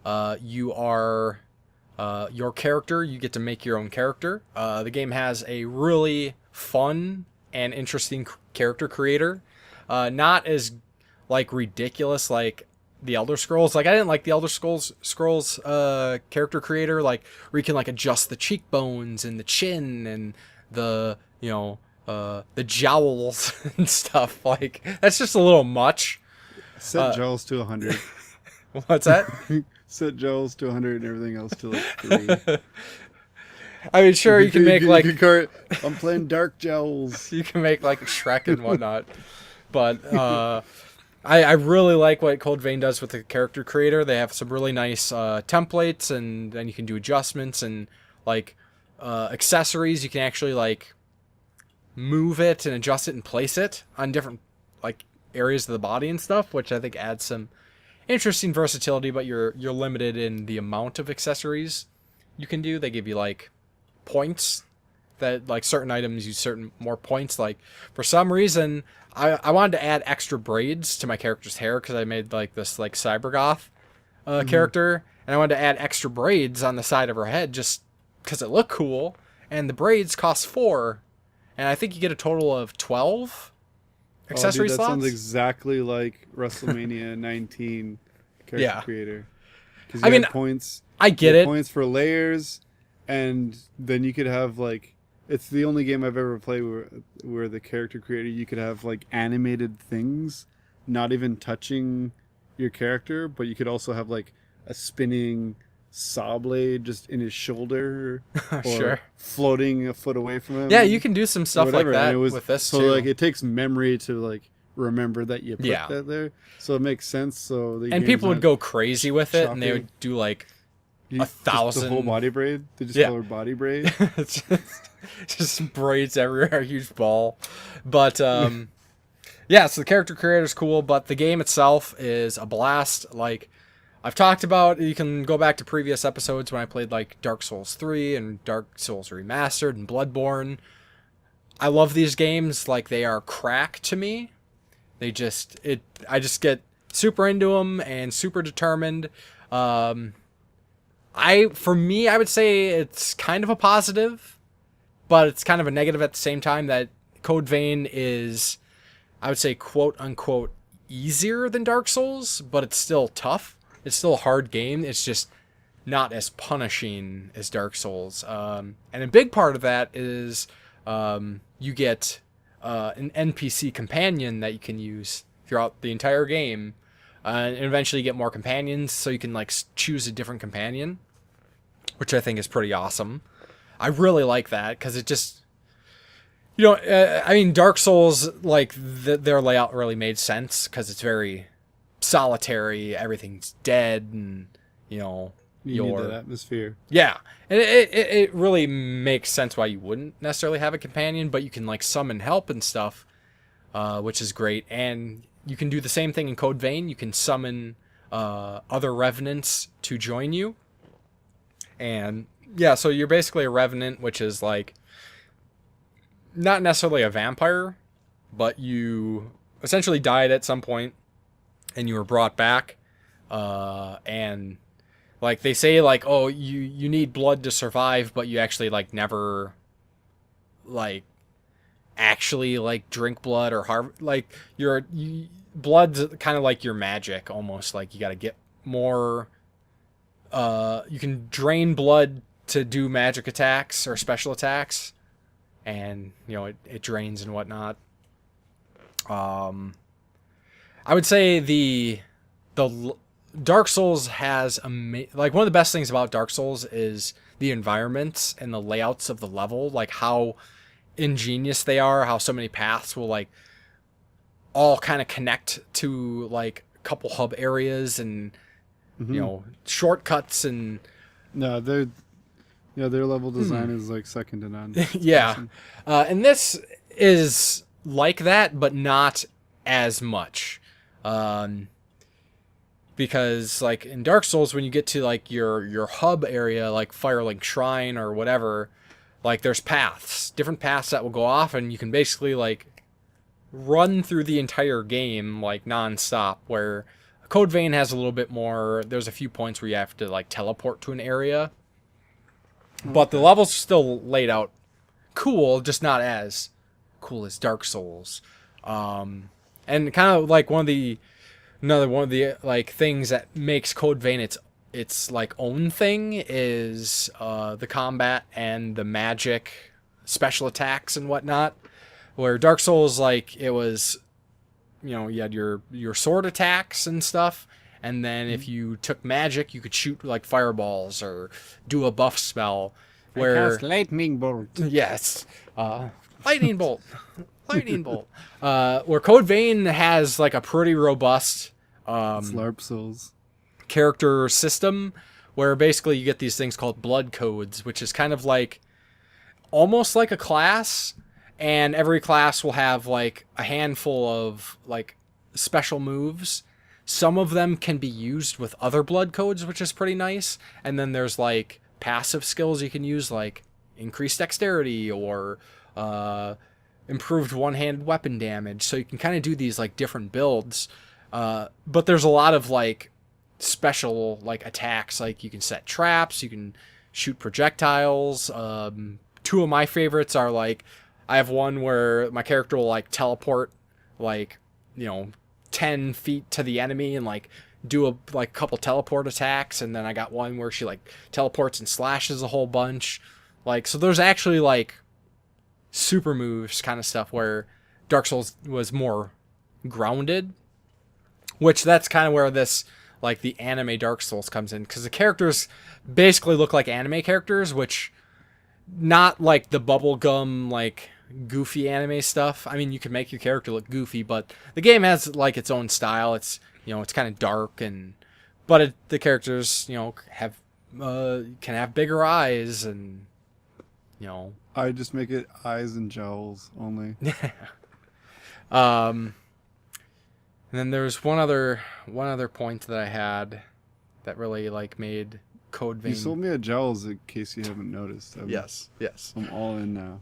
You are your character. You get to make your own character. The game has a really fun and interesting character creator. Not as like ridiculous like the Elder Scrolls. Like I didn't like the Elder Scrolls character creator, like where you can like adjust the cheekbones and the chin and the the jowls and stuff. Like that's just a little much. Set jowls to 100. What's that? Set jowls to 100 and everything else to like 3. I mean, sure, you can make like I'm playing dark jowls. you can make like Shrek and whatnot, but I really like what Code Vein does with the character creator. They have some really nice templates, and then you can do adjustments and like accessories. You can actually like move it and adjust it and place it on different like areas of the body and stuff, which I think adds some interesting versatility. But you're limited in the amount of accessories you can do. They give you like points that like certain items use certain more points. Like for some reason I wanted to add extra braids to my character's hair because I made like this like cybergoth character, and I wanted to add extra braids on the side of her head just because it looked cool, and the braids cost 4, and I think you get a total of 12 accessory that slots. sounds exactly like WrestleMania 19 character creator. Because you had points. I get it. Points for layers, and then you could have like. It's the only game I've ever played where the character creator, you could have like animated things, not even touching your character, but you could also have like a spinning saw blade just in his shoulder, or Sure, floating a foot away from him. Yeah, you can do some stuff like that with this so too. Like it takes memory to like remember that you put that there, so it makes sense. So and people would go crazy with it, and they would do like 1,000 the whole body braid. They just call it body braid. It's just braids everywhere, a huge ball. But yeah, so the character creator is cool, but the game itself is a blast. Like I've talked about, you can go back to previous episodes when I played like Dark Souls 3 and Dark Souls Remastered and Bloodborne. I love these games. Like, they are crack to me. I just get super into them and super determined. For me, I would say it's kind of a positive, but it's kind of a negative at the same time, that Code Vein is, I would say, quote unquote, easier than Dark Souls, but it's still tough. It's still a hard game. It's just not as punishing as Dark Souls. And a big part of that is you get an NPC companion that you can use throughout the entire game. And eventually you get more companions, so you can like choose a different companion, which I think is pretty awesome. I really like that, because it just, I mean, Dark Souls, like, their layout really made sense, because it's very solitary, everything's dead, and, you need that atmosphere. Yeah, and it really makes sense why you wouldn't necessarily have a companion, but you can, like, summon help and stuff, which is great, and you can do the same thing in Code Vein. You can summon other revenants to join you, and, yeah, so you're basically a revenant, which is, like, not necessarily a vampire, but you essentially died at some point, and you were brought back, and, like, they say, like, oh, you need blood to survive, but you actually, like, never, like, actually, like, drink blood or like, blood's kind of like your magic, almost, like, you gotta get more, you can drain blood to do magic attacks or special attacks, and, it drains and whatnot. I would say the Dark Souls has like, one of the best things about Dark Souls is the environments and the layouts of the level, like how ingenious they are, how so many paths will, like, all kind of connect to, like, a couple hub areas, and shortcuts, and their level design is, like, second to none. Yeah. Awesome. And this is like that, but not as much. Because, like, in Dark Souls, when you get to, like, your hub area, like Firelink Shrine or whatever, like, there's different paths that will go off, and you can basically, like, run through the entire game, like, non-stop, where Code Vein has a little bit more. There's a few points where you have to, like, teleport to an area. But the level's still laid out cool, just not as cool as Dark Souls. And kind of like another one of the like things that makes Code Vein its like own thing is the combat and the magic, special attacks and whatnot. Where Dark Souls, like, it was, you had your sword attacks and stuff. And then if you took magic, you could shoot, like, fireballs or do a buff spell. Where, I cast lightning bolt. Yes. Lightning bolt. Lightning bolt. Where Code Vein has, like, a pretty robust LARP Souls character system, where basically you get these things called blood codes, which is kind of like almost like a class. And every class will have, like, a handful of, like, special moves. Some of them can be used with other blood codes, which is pretty nice. And then there's, like, passive skills you can use, like increased dexterity or improved one-handed weapon damage. So you can kind of do these, like, different builds. But there's a lot of, like, special, like, attacks. Like, you can set traps, you can shoot projectiles. Two of my favorites are, like, I have one where my character will, like, teleport, like, 10 feet to the enemy and, like, do a couple teleport attacks. And then I got one where she, like, teleports and slashes a whole bunch. Like, so there's actually, like, super moves kind of stuff, where Dark Souls was more grounded, which that's kind of where this, like, the anime Dark Souls comes in, because the characters basically look like anime characters, which not like the bubblegum, like, goofy anime stuff. I mean, you can make your character look goofy, but the game has, like, its own style. It's, it's kind of dark, but the characters, have can have bigger eyes, and I just make it eyes and jowls only. And then there's one other point that I had that really, like, made Code Vein. You sold me a jowls in case you haven't noticed. Yes. I'm all in now.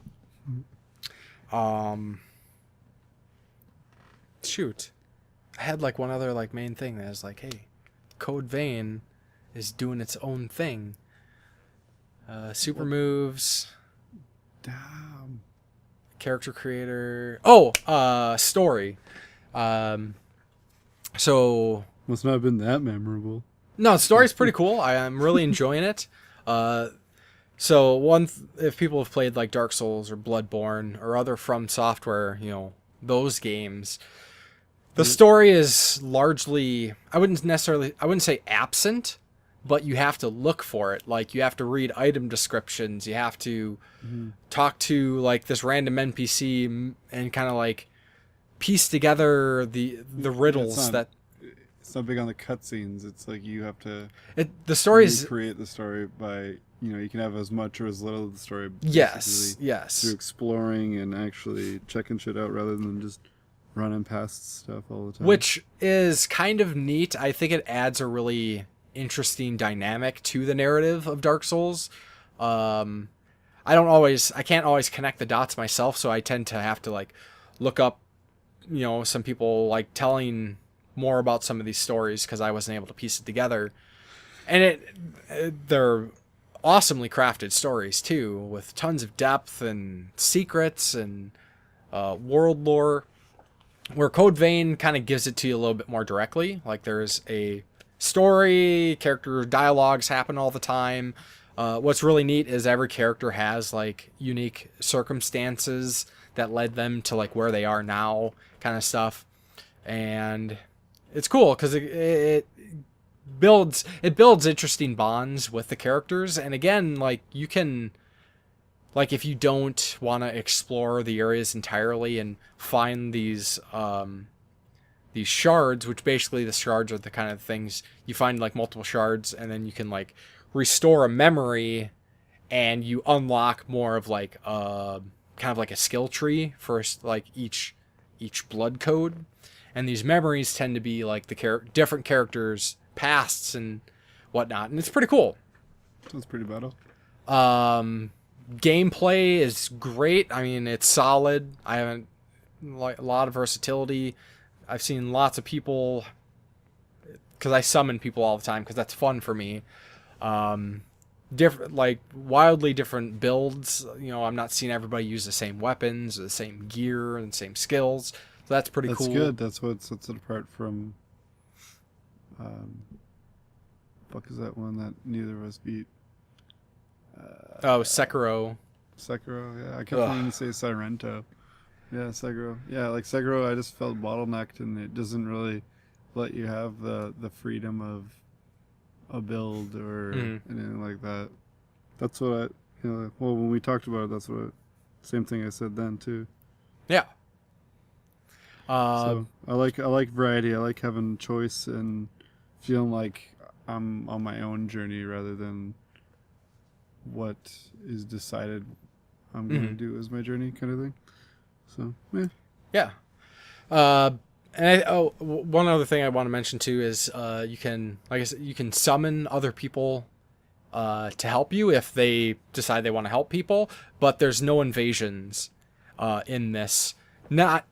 Shoot. I had like one other like main thing that was like, hey, Code Vein is doing its own thing. Super moves, Damn. character creator. Story. So Must not have been that memorable. no, story's pretty cool. I'm really enjoying it. So if people have played like Dark Souls or Bloodborne or other From Software, those games, the story is largely, I wouldn't say absent, but you have to look for it. Like you have to read item descriptions. You have to talk to like this random NPC and kind of like piece together the riddles that. It's not big on the cutscenes. It's like you have to. The story's create the story by you can have as much or as little of the story. Yes. Through exploring and actually checking shit out rather than just running past stuff all the time. Which is kind of neat. I think it adds a really interesting dynamic to the narrative of Dark Souls. I can't always connect the dots myself, so I tend to have to like look up, some people like telling more about some of these stories because I wasn't able to piece it together. And they're awesomely crafted stories too, with tons of depth and secrets and world lore. Where Code Vein kind of gives it to you a little bit more directly. Like there's a story, character dialogues happen all the time. What's really neat is every character has like unique circumstances that led them to like where they are now, kind of stuff. And it's cool because it builds interesting bonds with the characters. And again, like you can, like if you don't want to explore the areas entirely and find these shards, which basically the shards are the kind of things you find like multiple shards, and then you can like restore a memory, and you unlock more of like kind of like a skill tree for like each blood code, and these memories tend to be like the different characters' pasts and whatnot, and it's pretty cool. Sounds pretty battle. Gameplay is great. I mean, it's solid. I haven't like a lot of versatility. I've seen lots of people because I summon people all the time because that's fun for me. Different, like wildly different builds. I'm not seeing everybody use the same weapons, or the same gear, and the same skills. So that's pretty cool. That's good. That's what sets it apart from. Fuck is that one that neither of us beat? Sekiro. Sekiro, yeah. I kept wanting to say Sirento. Yeah, Sekiro. Yeah, like Sekiro, I just felt bottlenecked, and it doesn't really let you have the freedom of a build or anything like that. That's what when we talked about it, same thing I said then too. Yeah. So I like variety. I like having choice and feeling like I'm on my own journey rather than what is decided I'm going to do as my journey kind of thing. So, yeah. And one other thing I want to mention too is you can, like I said, you can summon other people to help you if they decide they want to help people, but there's no invasions in this. Not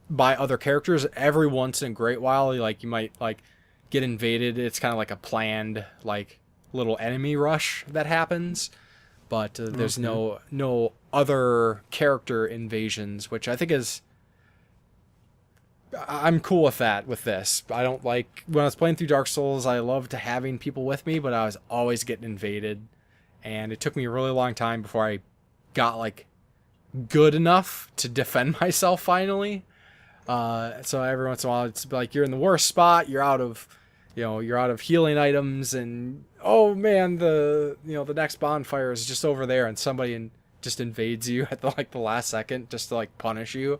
by other characters. Every once in a great while, like you might like get invaded. It's kind of like a planned like little enemy rush that happens. But there's no other character invasions, which I think I'm cool with that with this. I don't like, when I was playing through Dark Souls, I loved having people with me, but I was always getting invaded. And it took me a really long time before I got like good enough to defend myself finally. So every once in a while, it's like you're in the worst spot, you're out of healing items, and oh man, the next bonfire is just over there, and somebody just invades you at the last second just to like punish you.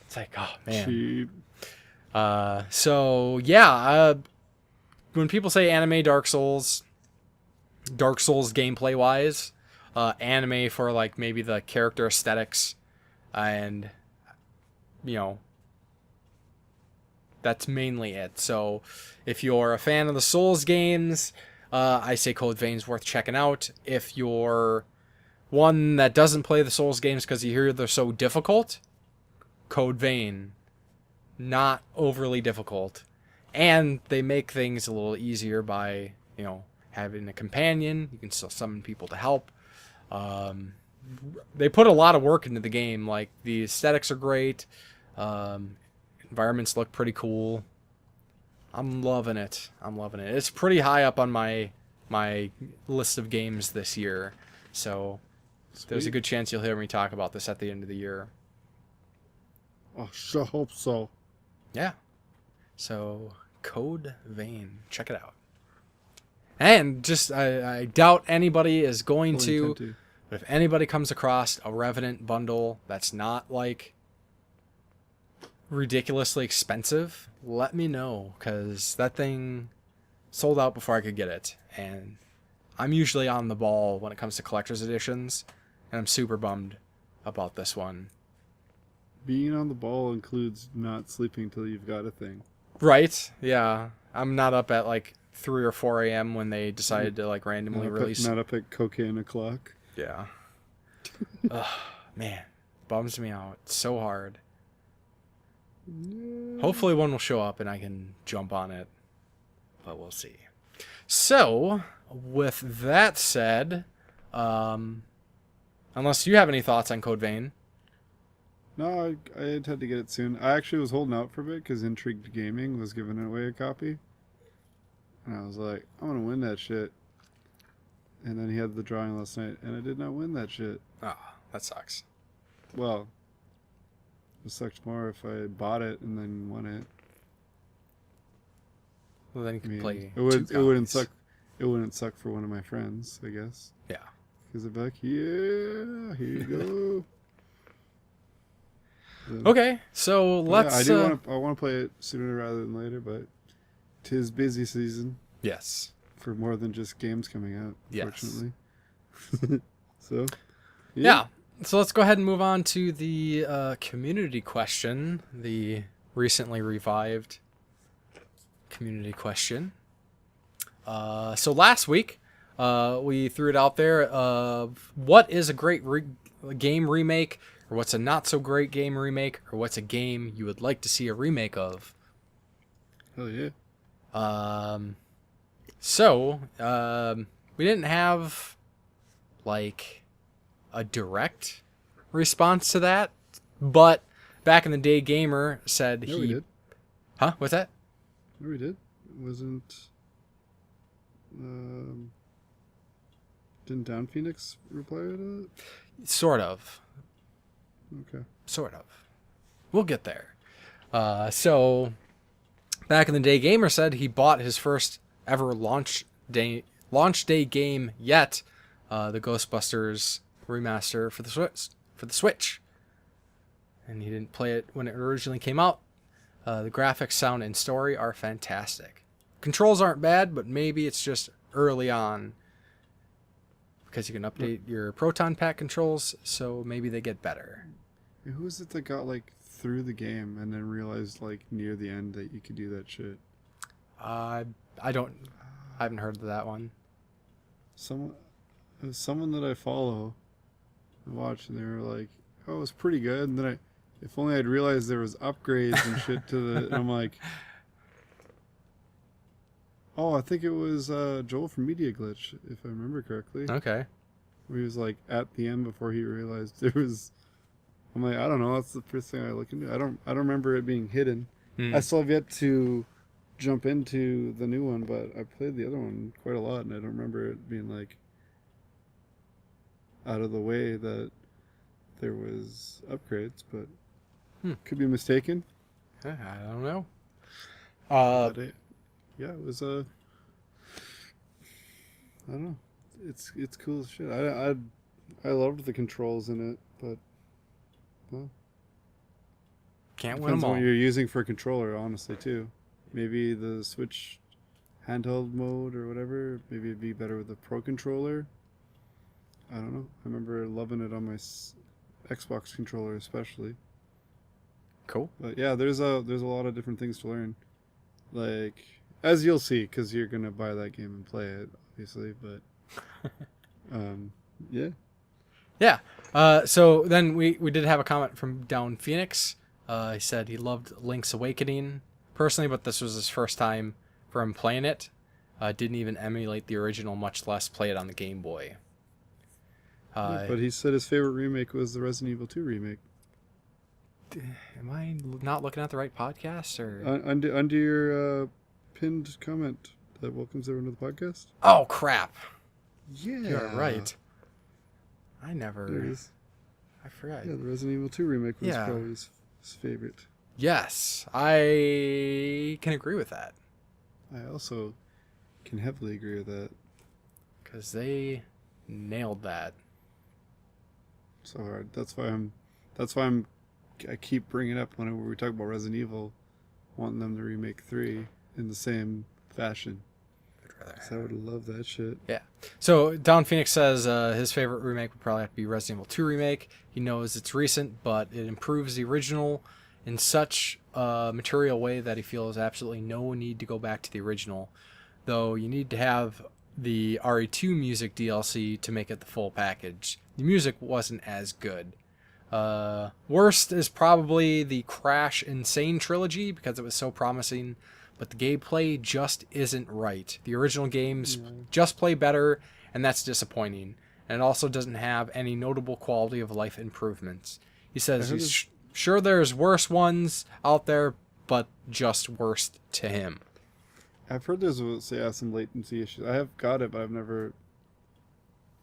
It's like, oh man. cheap. So yeah, when people say anime Dark Souls gameplay wise, anime for like maybe the character aesthetics, and that's mainly it. So if you're a fan of the Souls games, I say Code Vein's worth checking out. If you're one that doesn't play the Souls games because you hear they're so difficult, Code Vein. Not overly difficult. And they make things a little easier by, having a companion. You can still summon people to help. They put a lot of work into the game. Like, the aesthetics are great. Environments look pretty cool. I'm loving it. It's pretty high up on my list of games this year. So there's a good chance you'll hear me talk about this at the end of the year. I sure hope so. Yeah. So, Code Vein. Check it out. And just, I doubt anybody is going to, but if anybody comes across a Revenant bundle that's not, like, ridiculously expensive, let me know, because that thing sold out before I could get it. And I'm usually on the ball when it comes to collector's editions, and I'm super bummed about this one. Being on the ball includes not sleeping till you've got a thing. Right, yeah. I'm not up at like 3 or 4 a.m. when they decided to like randomly release. Not up at cocaine o'clock. Yeah. Ugh, man, bums me out so hard. Hopefully one will show up and I can jump on it, but we'll see. So, with that said, unless you have any thoughts on Code Vein. No, I intend to get it soon. I actually was holding out for a bit because Intrigued Gaming was giving away a copy. And I was like, I'm going to win that shit. And then he had the drawing last night, and I did not win that shit. Oh, that sucks. Well, it sucked more if I bought it and then won it. Well, then you can play. It wouldn't suck. It wouldn't suck for one of my friends, I guess. Yeah. Because I'd be like, yeah, here you go. Okay, so let's. Yeah, I want to play it sooner rather than later, but 'tis busy season. Yes. For more than just games coming out. Yes. Fortunately. So. Yeah. So let's go ahead and move on to the community question, the recently revived community question. So last week, we threw it out there of what is a great game remake, or what's a not so great game remake, or what's a game you would like to see a remake of. Hell yeah. So we didn't have like a direct response to that, but back in the day, Gamer said we did. Huh? What's that? No, we did. It wasn't. Didn't Down Phoenix reply to it? Sort of. Okay. Sort of. We'll get there. So, back in the day, Gamer said he bought his first ever launch day game yet, the Ghostbusters remaster for the Switch. And he didn't play it when it originally came out. The graphics, sound, and story are fantastic. Controls aren't bad, but maybe it's just early on, because you can update your Proton Pack controls, so maybe they get better. Who is it that got like through the game and then realized like near the end that you could do that shit? I haven't heard of that one. It was someone that I follow and watch, and they were like, "Oh, it was pretty good." And then if only I'd realized there was upgrades and shit to the. And I'm like, oh, I think it was Joel from Media Glitch, if I remember correctly. Okay. Where he was like at the end before he realized there was. I'm like, I don't know. That's the first thing I look into. I don't remember it being hidden. I still have yet to jump into the new one, but I played the other one quite a lot, and I don't remember it being like out of the way that there was upgrades, but could be mistaken. I don't know. It was I don't know. It's cool as shit. I loved the controls in it, but well, Can't win depends them on all. what you're using for a controller, honestly, too. Maybe the Switch handheld mode or whatever. Maybe it'd be better with a Pro controller. I don't know. I remember loving it on my Xbox controller, especially. Cool. But yeah, there's a lot of different things to learn. Like, as you'll see, because you're gonna buy that game and play it, obviously. But yeah. Yeah. So then we did have a comment from Down Phoenix. He said he loved Link's Awakening personally, but this was his first time for him playing it. Didn't even emulate the original, much less play it on the Game Boy. But he said his favorite remake was the Resident Evil 2 remake. Am I not looking at the right podcast? Or Under your pinned comment that welcomes everyone to the podcast? Oh, crap. Yeah. You're right. There it is. I forgot. Yeah, the Resident Evil 2 remake was probably his favorite. Yes, I can agree with that. I also can heavily agree with that. Because they nailed that. So hard. That's why I keep bringing up whenever we talk about Resident Evil, wanting them to remake 3 in the same fashion. So I would love that shit. Yeah. So Down Phoenix says his favorite remake would probably have to be Resident Evil 2 remake. He knows it's recent, but it improves the original in such a material way that he feels absolutely no need to go back to the original. Though you need to have the RE2 music DLC to make it the full package. The music wasn't as good. Worst is probably the Crash Insane trilogy because it was so promising, but the gameplay just isn't right. The original games just play better, and that's disappointing. And it also doesn't have any notable quality of life improvements. He says he's sure there's worse ones out there, but just worst to him. I've heard there's some latency issues. I have got it, but I've never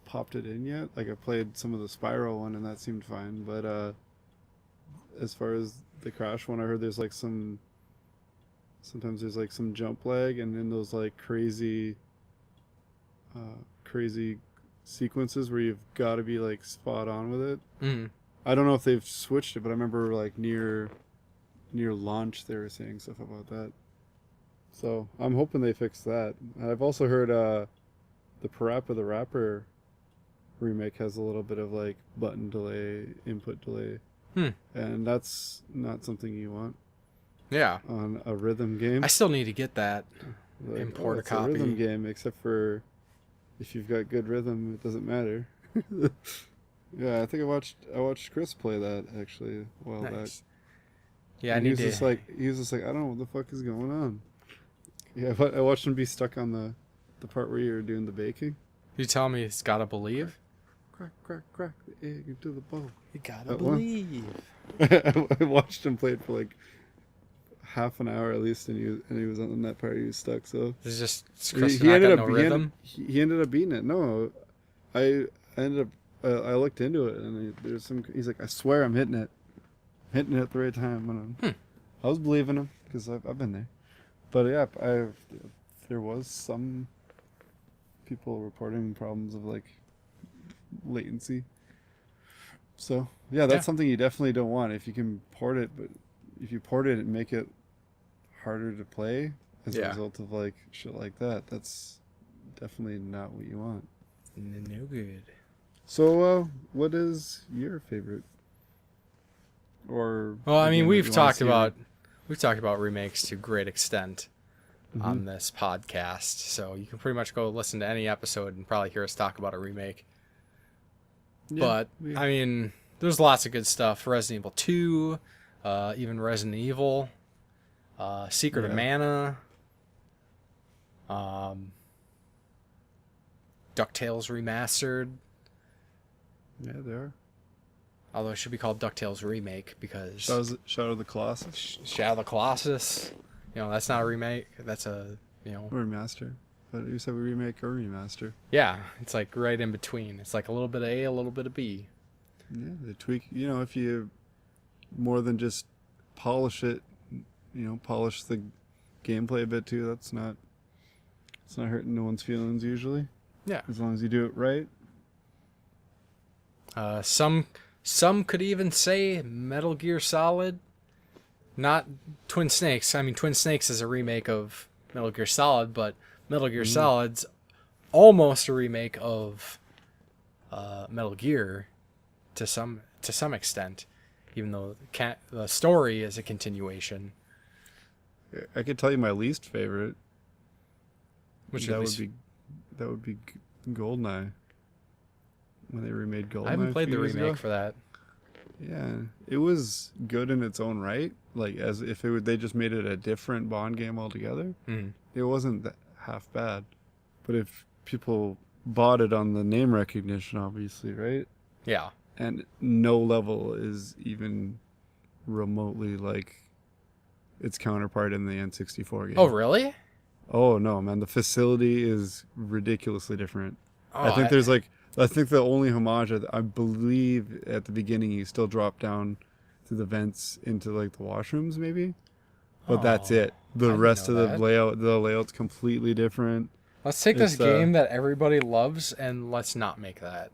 popped it in yet. Like I played some of the Spiral one, and that seemed fine. But as far as the Crash one, I heard there's like sometimes there's like some jump lag, and then those like crazy sequences where you've got to be like spot on with it. Mm-hmm. I don't know if they've switched it, but I remember like near launch they were saying stuff about that. So I'm hoping they fix that. I've also heard the Parappa the Rapper remake has a little bit of like button delay, input delay, and that's not something you want. Yeah, on a rhythm game. I still need to get that. Like, import a it's copy. A rhythm game, except for if you've got good rhythm, it doesn't matter. Yeah, I think I watched Chris play that actually a while back. Yeah, and he was just like, I don't know what the fuck is going on. Yeah, but I watched him be stuck on the part where you're doing the baking. You tell me it's gotta believe? Crack, crack, crack the egg into the bowl. You gotta That believe. I watched him play it for like half an hour at least, and he was on that part. He was stuck. So It's just he ended up he ended up beating it. No, I ended up I looked into it, and there's some. He's like, I swear I'm hitting it at the right time. And I was believing him because I've been there. But yeah, there was some people reporting problems of like latency. So yeah, that's something you definitely don't want if you can port it. But if you port it and make it harder to play as a result of like shit like that, that's definitely not what you want. No good. So what is your favorite? Or well, I mean, we've talked about remakes to a great extent on this podcast, so you can pretty much go listen to any episode and probably hear us talk about a remake. Yeah, but I mean, there's lots of good stuff. Resident Evil 2, even Resident Evil, Secret of Mana, DuckTales Remastered. Yeah, they are. Although it should be called DuckTales Remake because Shadow of the Colossus. Shadow of the Colossus. You know, that's not a remake. That's a, you know, remaster. But you said remake or remaster. Yeah, it's like right in between. It's like a little bit of A, a little bit of B. Yeah, they tweak. You know, if you more than just polish it, you know, polish the gameplay a bit too. It's not hurting no one's feelings usually. Yeah, as long as you do it right. Some could even say Metal Gear Solid, not Twin Snakes. I mean, Twin Snakes is a remake of Metal Gear Solid, but Metal Gear Solid's almost a remake of Metal Gear to some extent, even though the story is a continuation. I could tell you my least favorite. Which that would be GoldenEye. when they remade Goldeneye. I haven't played a the few years remake ago. for that. Yeah, it was good in its own right. Like as if they just made it a different Bond game altogether. Mm. It wasn't half bad. But if people bought it on the name recognition, obviously, right? Yeah. And no level is even remotely like its counterpart in the N64 game. Oh, really? Oh no, man! The facility is ridiculously different. Oh, I think I think the only homage, I believe, at the beginning you still drop down through the vents into like the washrooms, maybe. But that's Oh, it. I The didn't rest of know the that. layout's completely different. Let's take this It's, game that everybody loves and let's not make that.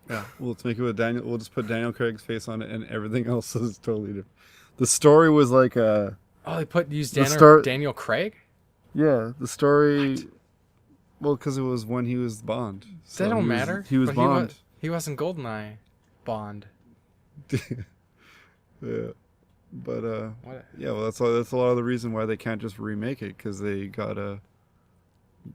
Yeah, well, let's make it with Daniel. We'll just put Daniel Craig's face on it, and everything else is totally different. The story was like a. Oh, they used The Daniel Craig? Yeah, the story. Well, because it was when he was Bond. So That don't he was- matter. He was But Bond. He wasn't GoldenEye Bond. Yeah, but What? yeah, well, that's a lot of the reason why they can't just remake it, because they gotta.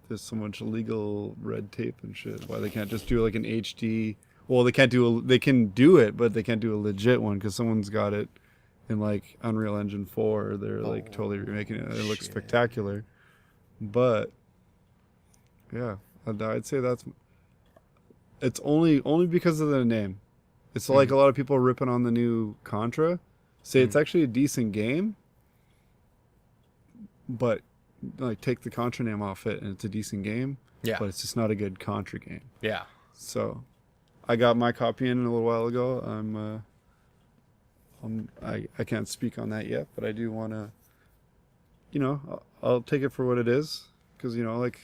There's so much legal red tape and shit. Why they can't just do like an HD? Well, they can't do. They can do it, but they can't do a legit one because someone's got it in like Unreal Engine 4. They're like totally remaking it. It looks shit. spectacular, but yeah, I'd say it's only because of the name. It's like a lot of people ripping on the new Contra. Say it's actually a decent game, but like take the Contra name off it and it's a decent game. Yeah. But it's just not a good Contra game. Yeah. So, I got my copy in a little while ago. I can't speak on that yet, but I do want to. You know, I'll take it for what it is, because like,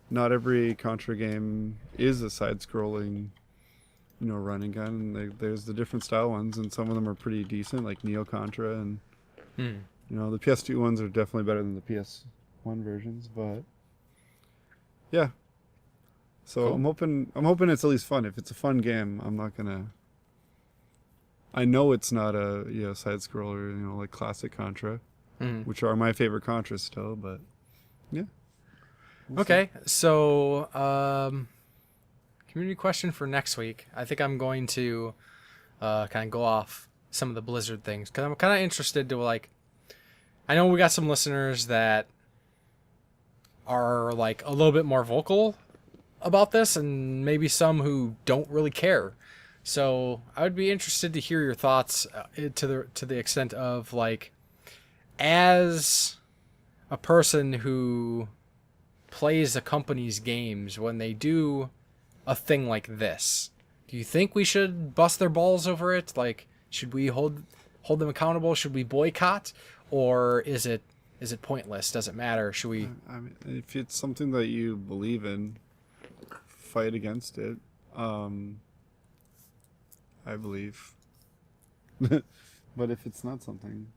not every Contra game is a side-scrolling, run and gun. And there's the different style ones, and some of them are pretty decent, like Neo Contra, and the PS2 ones are definitely better than the PS1 versions, but yeah. So Cool. I'm hoping it's at least fun. If it's a fun game, I'm not gonna. I know it's not a side scroller, like classic Contra, which are my favorite Contras still, but yeah. Okay, so community question for next week. I think I'm going to kind of go off some of the Blizzard things because I'm kind of interested to like. I know we got some listeners that are like a little bit more vocal about this, and maybe some who don't really care. So I would be interested to hear your thoughts to the extent of like, as a person who plays a company's games, when they do a thing like this, do you think we should bust their balls over it? Like, should we hold them accountable? Should we boycott, or is it pointless? Does it matter? Should we? I mean, if it's something that you believe in, fight against it. I believe. But if it's not something,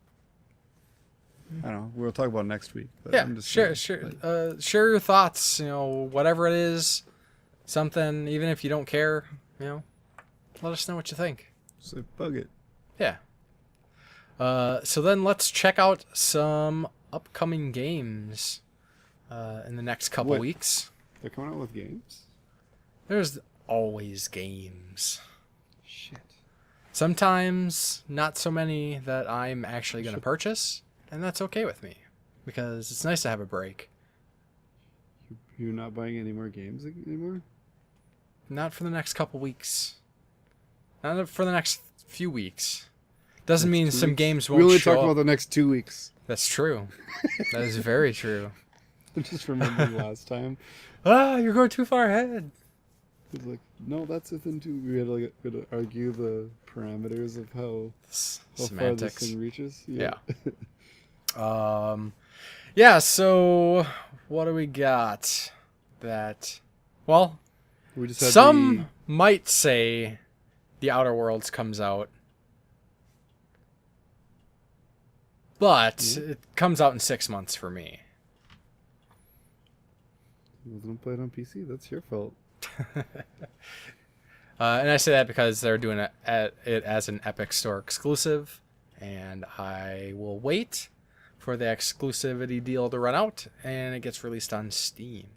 I don't know. We'll talk about it next week. But Yeah, I'm just share saying, like, share your thoughts. Whatever it is, something. Even if you don't care, let us know what you think. so bug it. Yeah. So then let's check out some upcoming games in the next couple What? weeks. They're coming out with games. There's always games. Shit. Sometimes not so many that I'm actually going to purchase, and that's okay with me because it's nice to have a break. You're not buying any more games anymore? Not for the next couple weeks. Not for the next few weeks. Doesn't mean 2 some weeks? games We won't only show talked up. about the next 2 weeks. That's true. That is very true. I just remembered last time. You're going too far ahead. It's like, no, that's within 2. We had to argue the parameters of how far this Semantics. thing reaches. Yeah. Yeah, so what do we got? Well, We just had some might say The Outer Worlds comes out. But it comes out in 6 months for me. You wasn't play it on PC. That's your fault. And I say that because they're doing it as an Epic Store exclusive. And I will wait for the exclusivity deal to run out. And it gets released on Steam.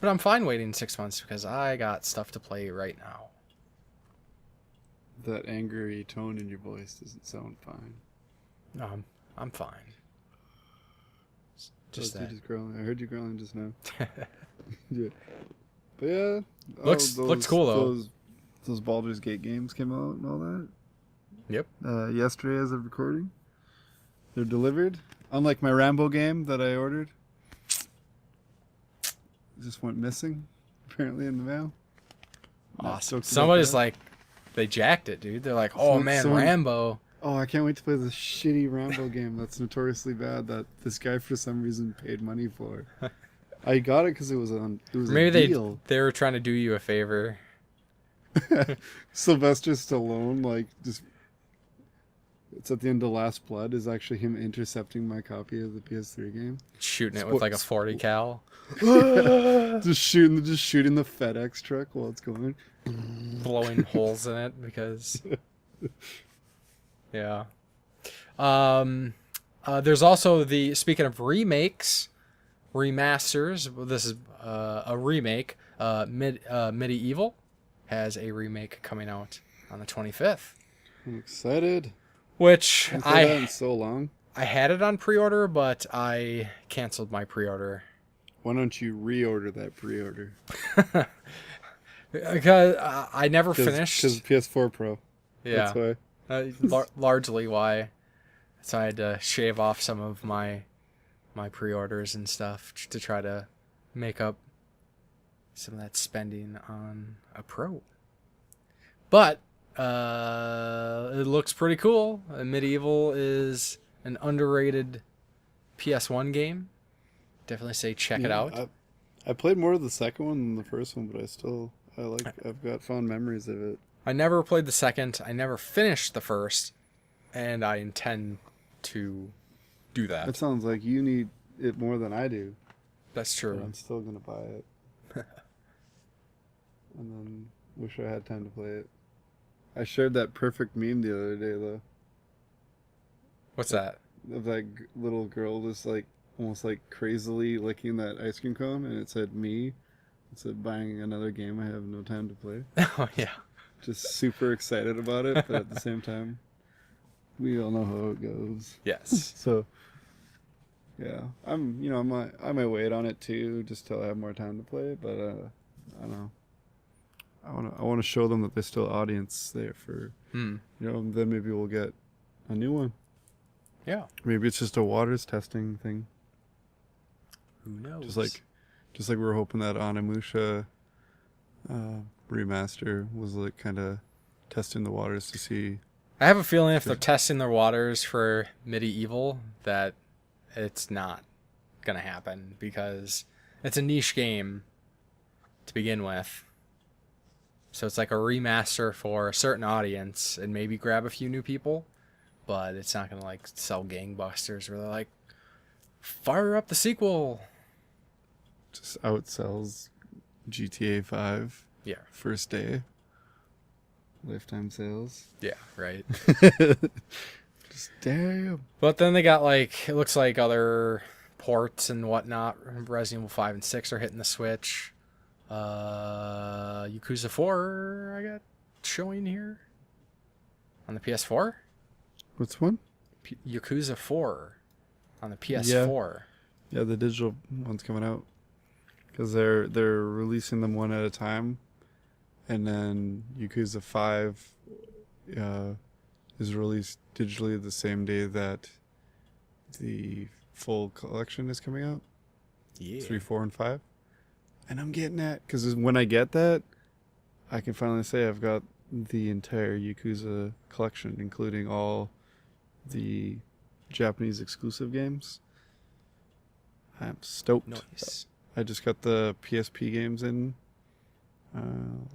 But I'm fine waiting 6 months because I got stuff to play right now. That angry tone in your voice doesn't sound fine. No, I'm fine. Just that. Just growling. I heard you growling just now. Yeah. But yeah. Looks cool though. Those Baldur's Gate games came out and all that. Yep. Yesterday as of recording. They're delivered. Unlike my Rambo game that I ordered. It just went missing, apparently, in the mail. Awesome. Somebody's like, they jacked it, dude. They're like, oh man, Rambo. Oh, I can't wait to play this shitty Rambo game that's notoriously bad that this guy for some reason paid money for. I got it because it was a deal. They were trying to do you a favor. Sylvester Stallone, like, just... It's at the end of Last Blood, is actually him intercepting my copy of the PS3 game. Shooting it with like a 40 cal. just shooting the FedEx truck while it's going. Blowing holes in it because... Yeah. There's also speaking of remakes, remasters, this is a remake. Medieval has a remake coming out on the 25th. I'm excited. Which I had in so long. I had it on pre-order, but I canceled my pre-order. Why don't you reorder that pre-order? Because I never finished. Because PS4 Pro. Yeah. That's why. Largely why. So I had to shave off some of my pre-orders and stuff to try to make up some of that spending on a Pro. But it looks pretty cool. Medieval is an underrated PS1 game. Definitely say check it out. I played more of the second one than the first one, but I've got fond memories of it. I never played the second. I never finished the first, and I intend to do that. It sounds like you need it more than I do. That's true. But I'm still gonna buy it. And then wish I had time to play it. I shared that perfect meme the other day, though. What's that? Of that little girl just like almost like crazily licking that ice cream cone, and it said me. It said buying another game I have no time to play. Oh yeah. Just super excited about it, but at the same time, we all know how it goes. Yes. So, yeah, I might wait on it too, just till I have more time to play it. But I don't know. I want to show them that there's still audience there for, then maybe we'll get a new one. Yeah. Maybe it's just a waters testing thing. Who knows? Just like we were hoping that Onimusha remaster was like kind of testing the waters to see. I have a feeling if they're testing their waters for Medieval, that it's not gonna happen because it's a niche game to begin with. So it's like a remaster for a certain audience and maybe grab a few new people, but it's not gonna like sell gangbusters where they're like, fire up the sequel. Just outsells GTA 5. Yeah. First day. Lifetime sales. Yeah, right. Just damn. But then they got like, it looks like other ports and whatnot. Resident Evil 5 and 6 are hitting the Switch. Yakuza 4 I got showing here on the PS4. What's one? Yakuza 4 on the PS4. Yeah, the digital one's coming out because they're releasing them one at a time, and then Yakuza 5 is released digitally the same day that the full collection is coming out. Yeah. 3, 4, and 5. And I'm getting that because when I get that, I can finally say I've got the entire Yakuza collection, including all the Japanese exclusive games. I'm stoked. Nice. I just got the PSP games in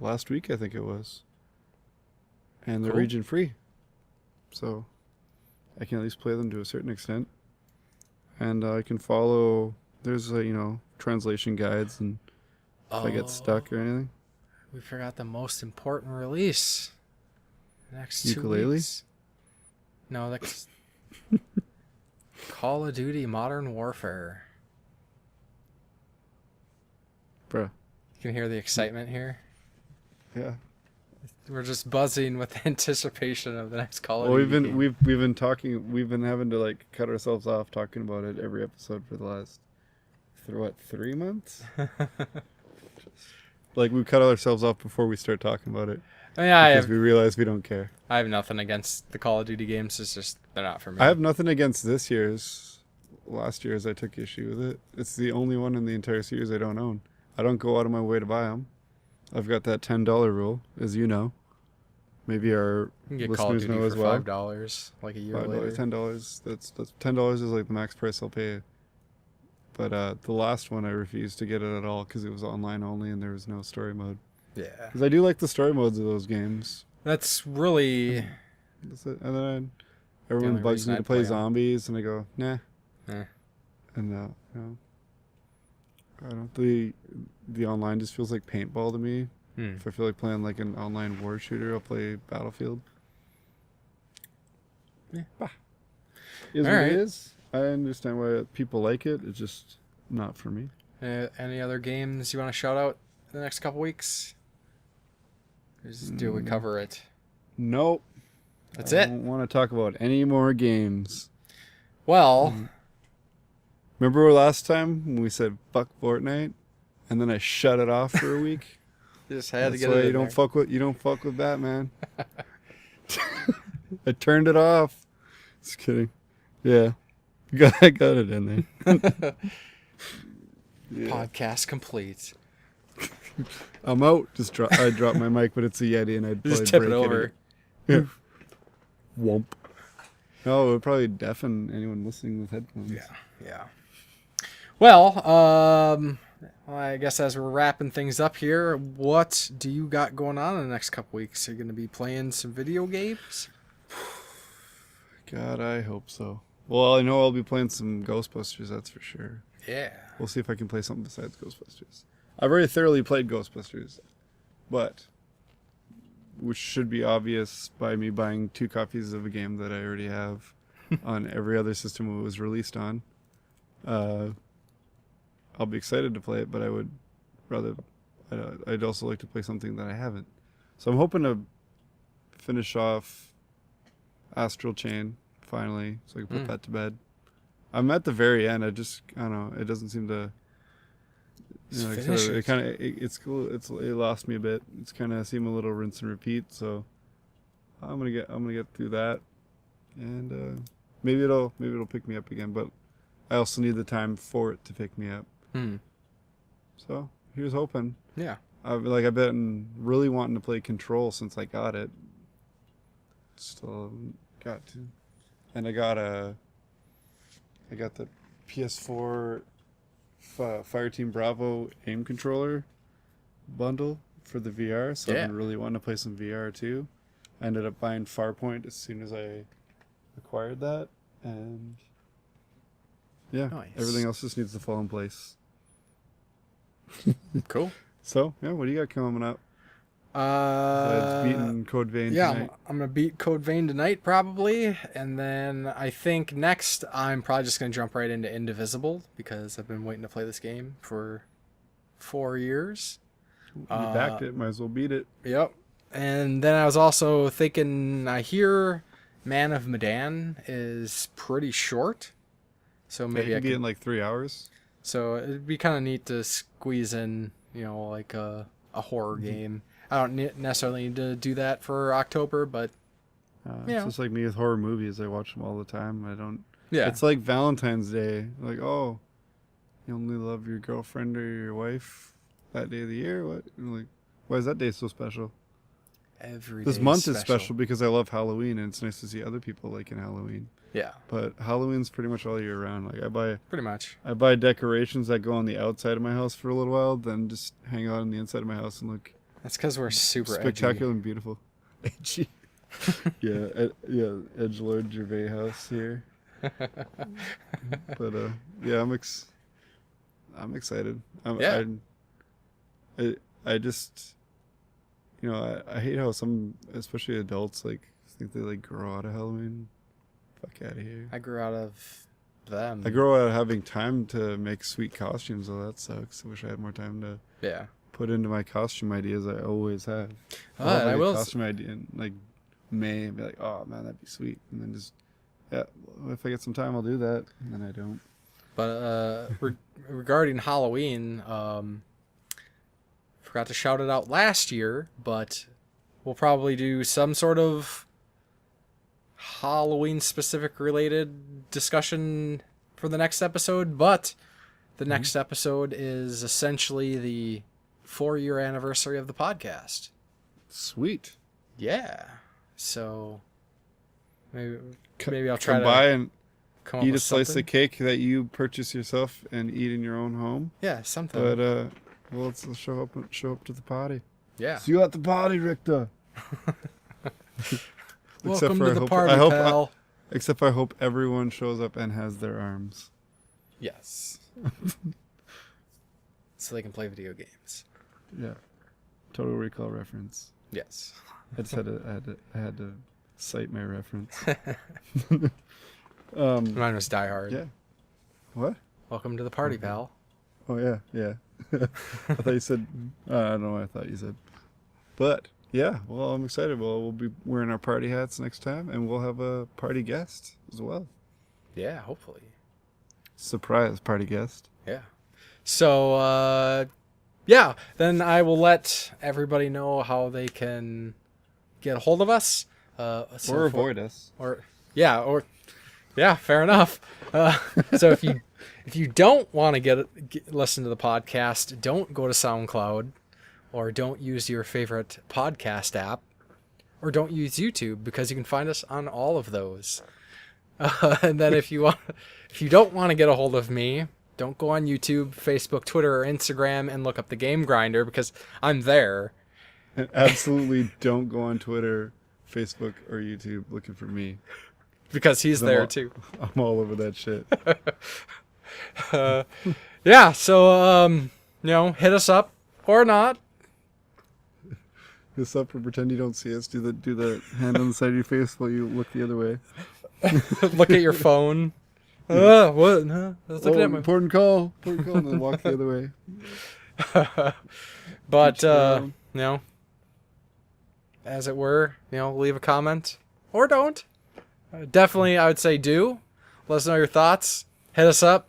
last week, I think it was. And they're Cool. region free. So I can at least play them to a certain extent. And I can follow, there's translation guides and if I get stuck or anything. We forgot the most important release. Next 2 Ukulele? weeks. No, that's Call of Duty Modern Warfare. Bruh. You can hear the excitement here. Yeah. We're just buzzing with anticipation of the next Call of Well, Duty game. we've been talking. We've been having to like cut ourselves off talking about it every episode for the last 3 months. Like we cut ourselves off before we start talking about it. Yeah, Because we realize we don't care. I have nothing against the Call of Duty games. It's just they're not for me. I have nothing against this year's. Last year's I took issue with it. It's the only one in the entire series I don't own. I don't go out of my way to buy them. I've got that $10 rule, as you know. Maybe our You can get Call of listeners Duty know for as well. $5 like a year $5, later. $10. That's $10 is like the max price I'll pay. But the last one I refused to get it at all because it was online only and there was no story mode. Yeah, Because I do like the story modes of those games. that's really. That's it. And then everyone only bugs reason me to I'd play play 'em. zombies, and I go, nah. Eh. And I don't. The online just feels like paintball to me. If I feel like playing like an online war shooter, I'll play Battlefield. Yeah. Is All what right. it is. I understand why people like it. It's just not for me. Any other games you want to shout out in the next couple weeks? Or just do we cover it? Nope. That's I it. don't want to talk about any more games. Well, Remember last time when we said fuck Fortnite, and then I shut it off for a week? just had That's to get why it. you don't fuck with Batman. I turned it off. Just kidding. Yeah, I got it in there. Yeah. Podcast complete. I'm out. I dropped my mic, but it's a Yeti, and I'd Just probably tip it break over. Yeah. Womp. No, it would probably deafen anyone listening with headphones. Yeah. Well, I guess as we're wrapping things up here, what do you got going on in the next couple weeks? Are you going to be playing some video games? God, I hope so. Well, I know I'll be playing some Ghostbusters, that's for sure. Yeah. We'll see if I can play something besides Ghostbusters. I've already thoroughly played Ghostbusters, but which should be obvious by me buying 2 copies of a game that I already have on every other system it was released on. I'll be excited to play it, but I would rather... I'd also like to play something that I haven't. So I'm hoping to finish off Astral Chain, finally, so I can put that to bed. I'm at the very end. I don't know. It doesn't seem to... You know, Finish it kind of it's cool. It lost me a bit. It's kind of seem a little rinse and repeat. So I'm gonna get through that, and maybe it'll pick me up again. But I also need the time for it to pick me up. So here's hoping. Yeah. I've been really wanting to play Control since I got it. Still haven't got to, and I got the PS4. Fireteam Bravo aim controller bundle for the VR, so I've been really wanting to play some VR too. I ended up buying Farpoint as soon as I acquired that, and yeah, Nice. everything else just needs to fall in place. Cool. So yeah, what do you got coming up? Besides beating Code Vein tonight. I'm gonna beat Code Vein tonight probably, and then I think next I'm probably just gonna jump right into Indivisible because I've been waiting to play this game for 4 years. You backed it, might as well beat it. Yep. And then I was also thinking, I hear Man of Medan is pretty short, so maybe You I can be can. in like 3 hours. So it'd be kind of neat to squeeze in, like a horror game. I don't necessarily need to do that for October, but It's just like me with horror movies. I watch them all the time. I don't. yeah. It's like Valentine's Day. Like, oh, you only love your girlfriend or your wife that day of the year? What? And like, why is that day so special? Every This day month is special because I love Halloween, and it's nice to see other people liking Halloween. Yeah, But Halloween's pretty much all year round. Like, pretty much. I buy decorations that go on the outside of my house for a little while, then just hang out on the inside of my house and look That's because we're super spectacular and beautiful. Edgy. yeah, edgelord Gervais house here. But yeah, I'm excited. I just, I hate how some, especially adults, like think they like grow out of Halloween. Fuck out of here. I grew out of them. I grow out of having time to make sweet costumes, though. That sucks. I wish I had more time to Yeah. put into my costume ideas. I always have. I will. Costume idea in like May and be like, oh man, that'd be sweet, and then just if I get some time, I'll do that, and then I don't. But regarding Halloween, forgot to shout it out last year, but we'll probably do some sort of Halloween specific related discussion for the next episode. But the next episode is essentially the 4-year anniversary of the podcast. Sweet. Yeah. So maybe I'll try come to by and come up eat a with slice something. of cake that you purchase yourself and eat in your own home. Yeah, something. But well, let's show up to the party. Yeah. See you at the party, Richter. Welcome to the party, pal. Except I hope everyone shows up and has their arms. Yes. So they can play video games. Yeah. Total Recall reference. Yes. I just had to cite my reference. Mine was Die Hard. Yeah. What? Welcome to the party, pal. Oh yeah. I thought you said. I don't know what I thought you said. But yeah, well, I'm excited. Well, we'll be wearing our party hats next time, and we'll have a party guest as well. Yeah, hopefully. Surprise party guest. Yeah. So, yeah, then I will let everybody know how they can get a hold of us. Or avoid us. Yeah, fair enough. So if you don't want to listen to the podcast, don't go to SoundCloud, or don't use your favorite podcast app, or don't use YouTube, because you can find us on all of those. And then if you don't want to get a hold of me, don't go on YouTube, Facebook, Twitter, or Instagram and look up the Game Grinder, because I'm there. And absolutely don't go on Twitter, Facebook, or YouTube looking for me. Because he's there too. I'm all over that shit. Yeah, so hit us up or not. Hit us up or pretend you don't see us. Do the hand on the side of your face while you look the other way. Look at your phone. What? Huh? I was looking at my... important call. And then walk the other way. But as it were, leave a comment or don't. Definitely, I would say do. Let us know your thoughts. Hit us up.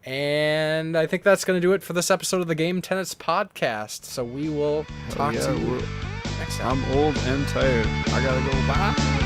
And I think that's going to do it for this episode of the Game Tenants Podcast. So we will talk to you next time. I'm old and tired. I gotta go. Bye.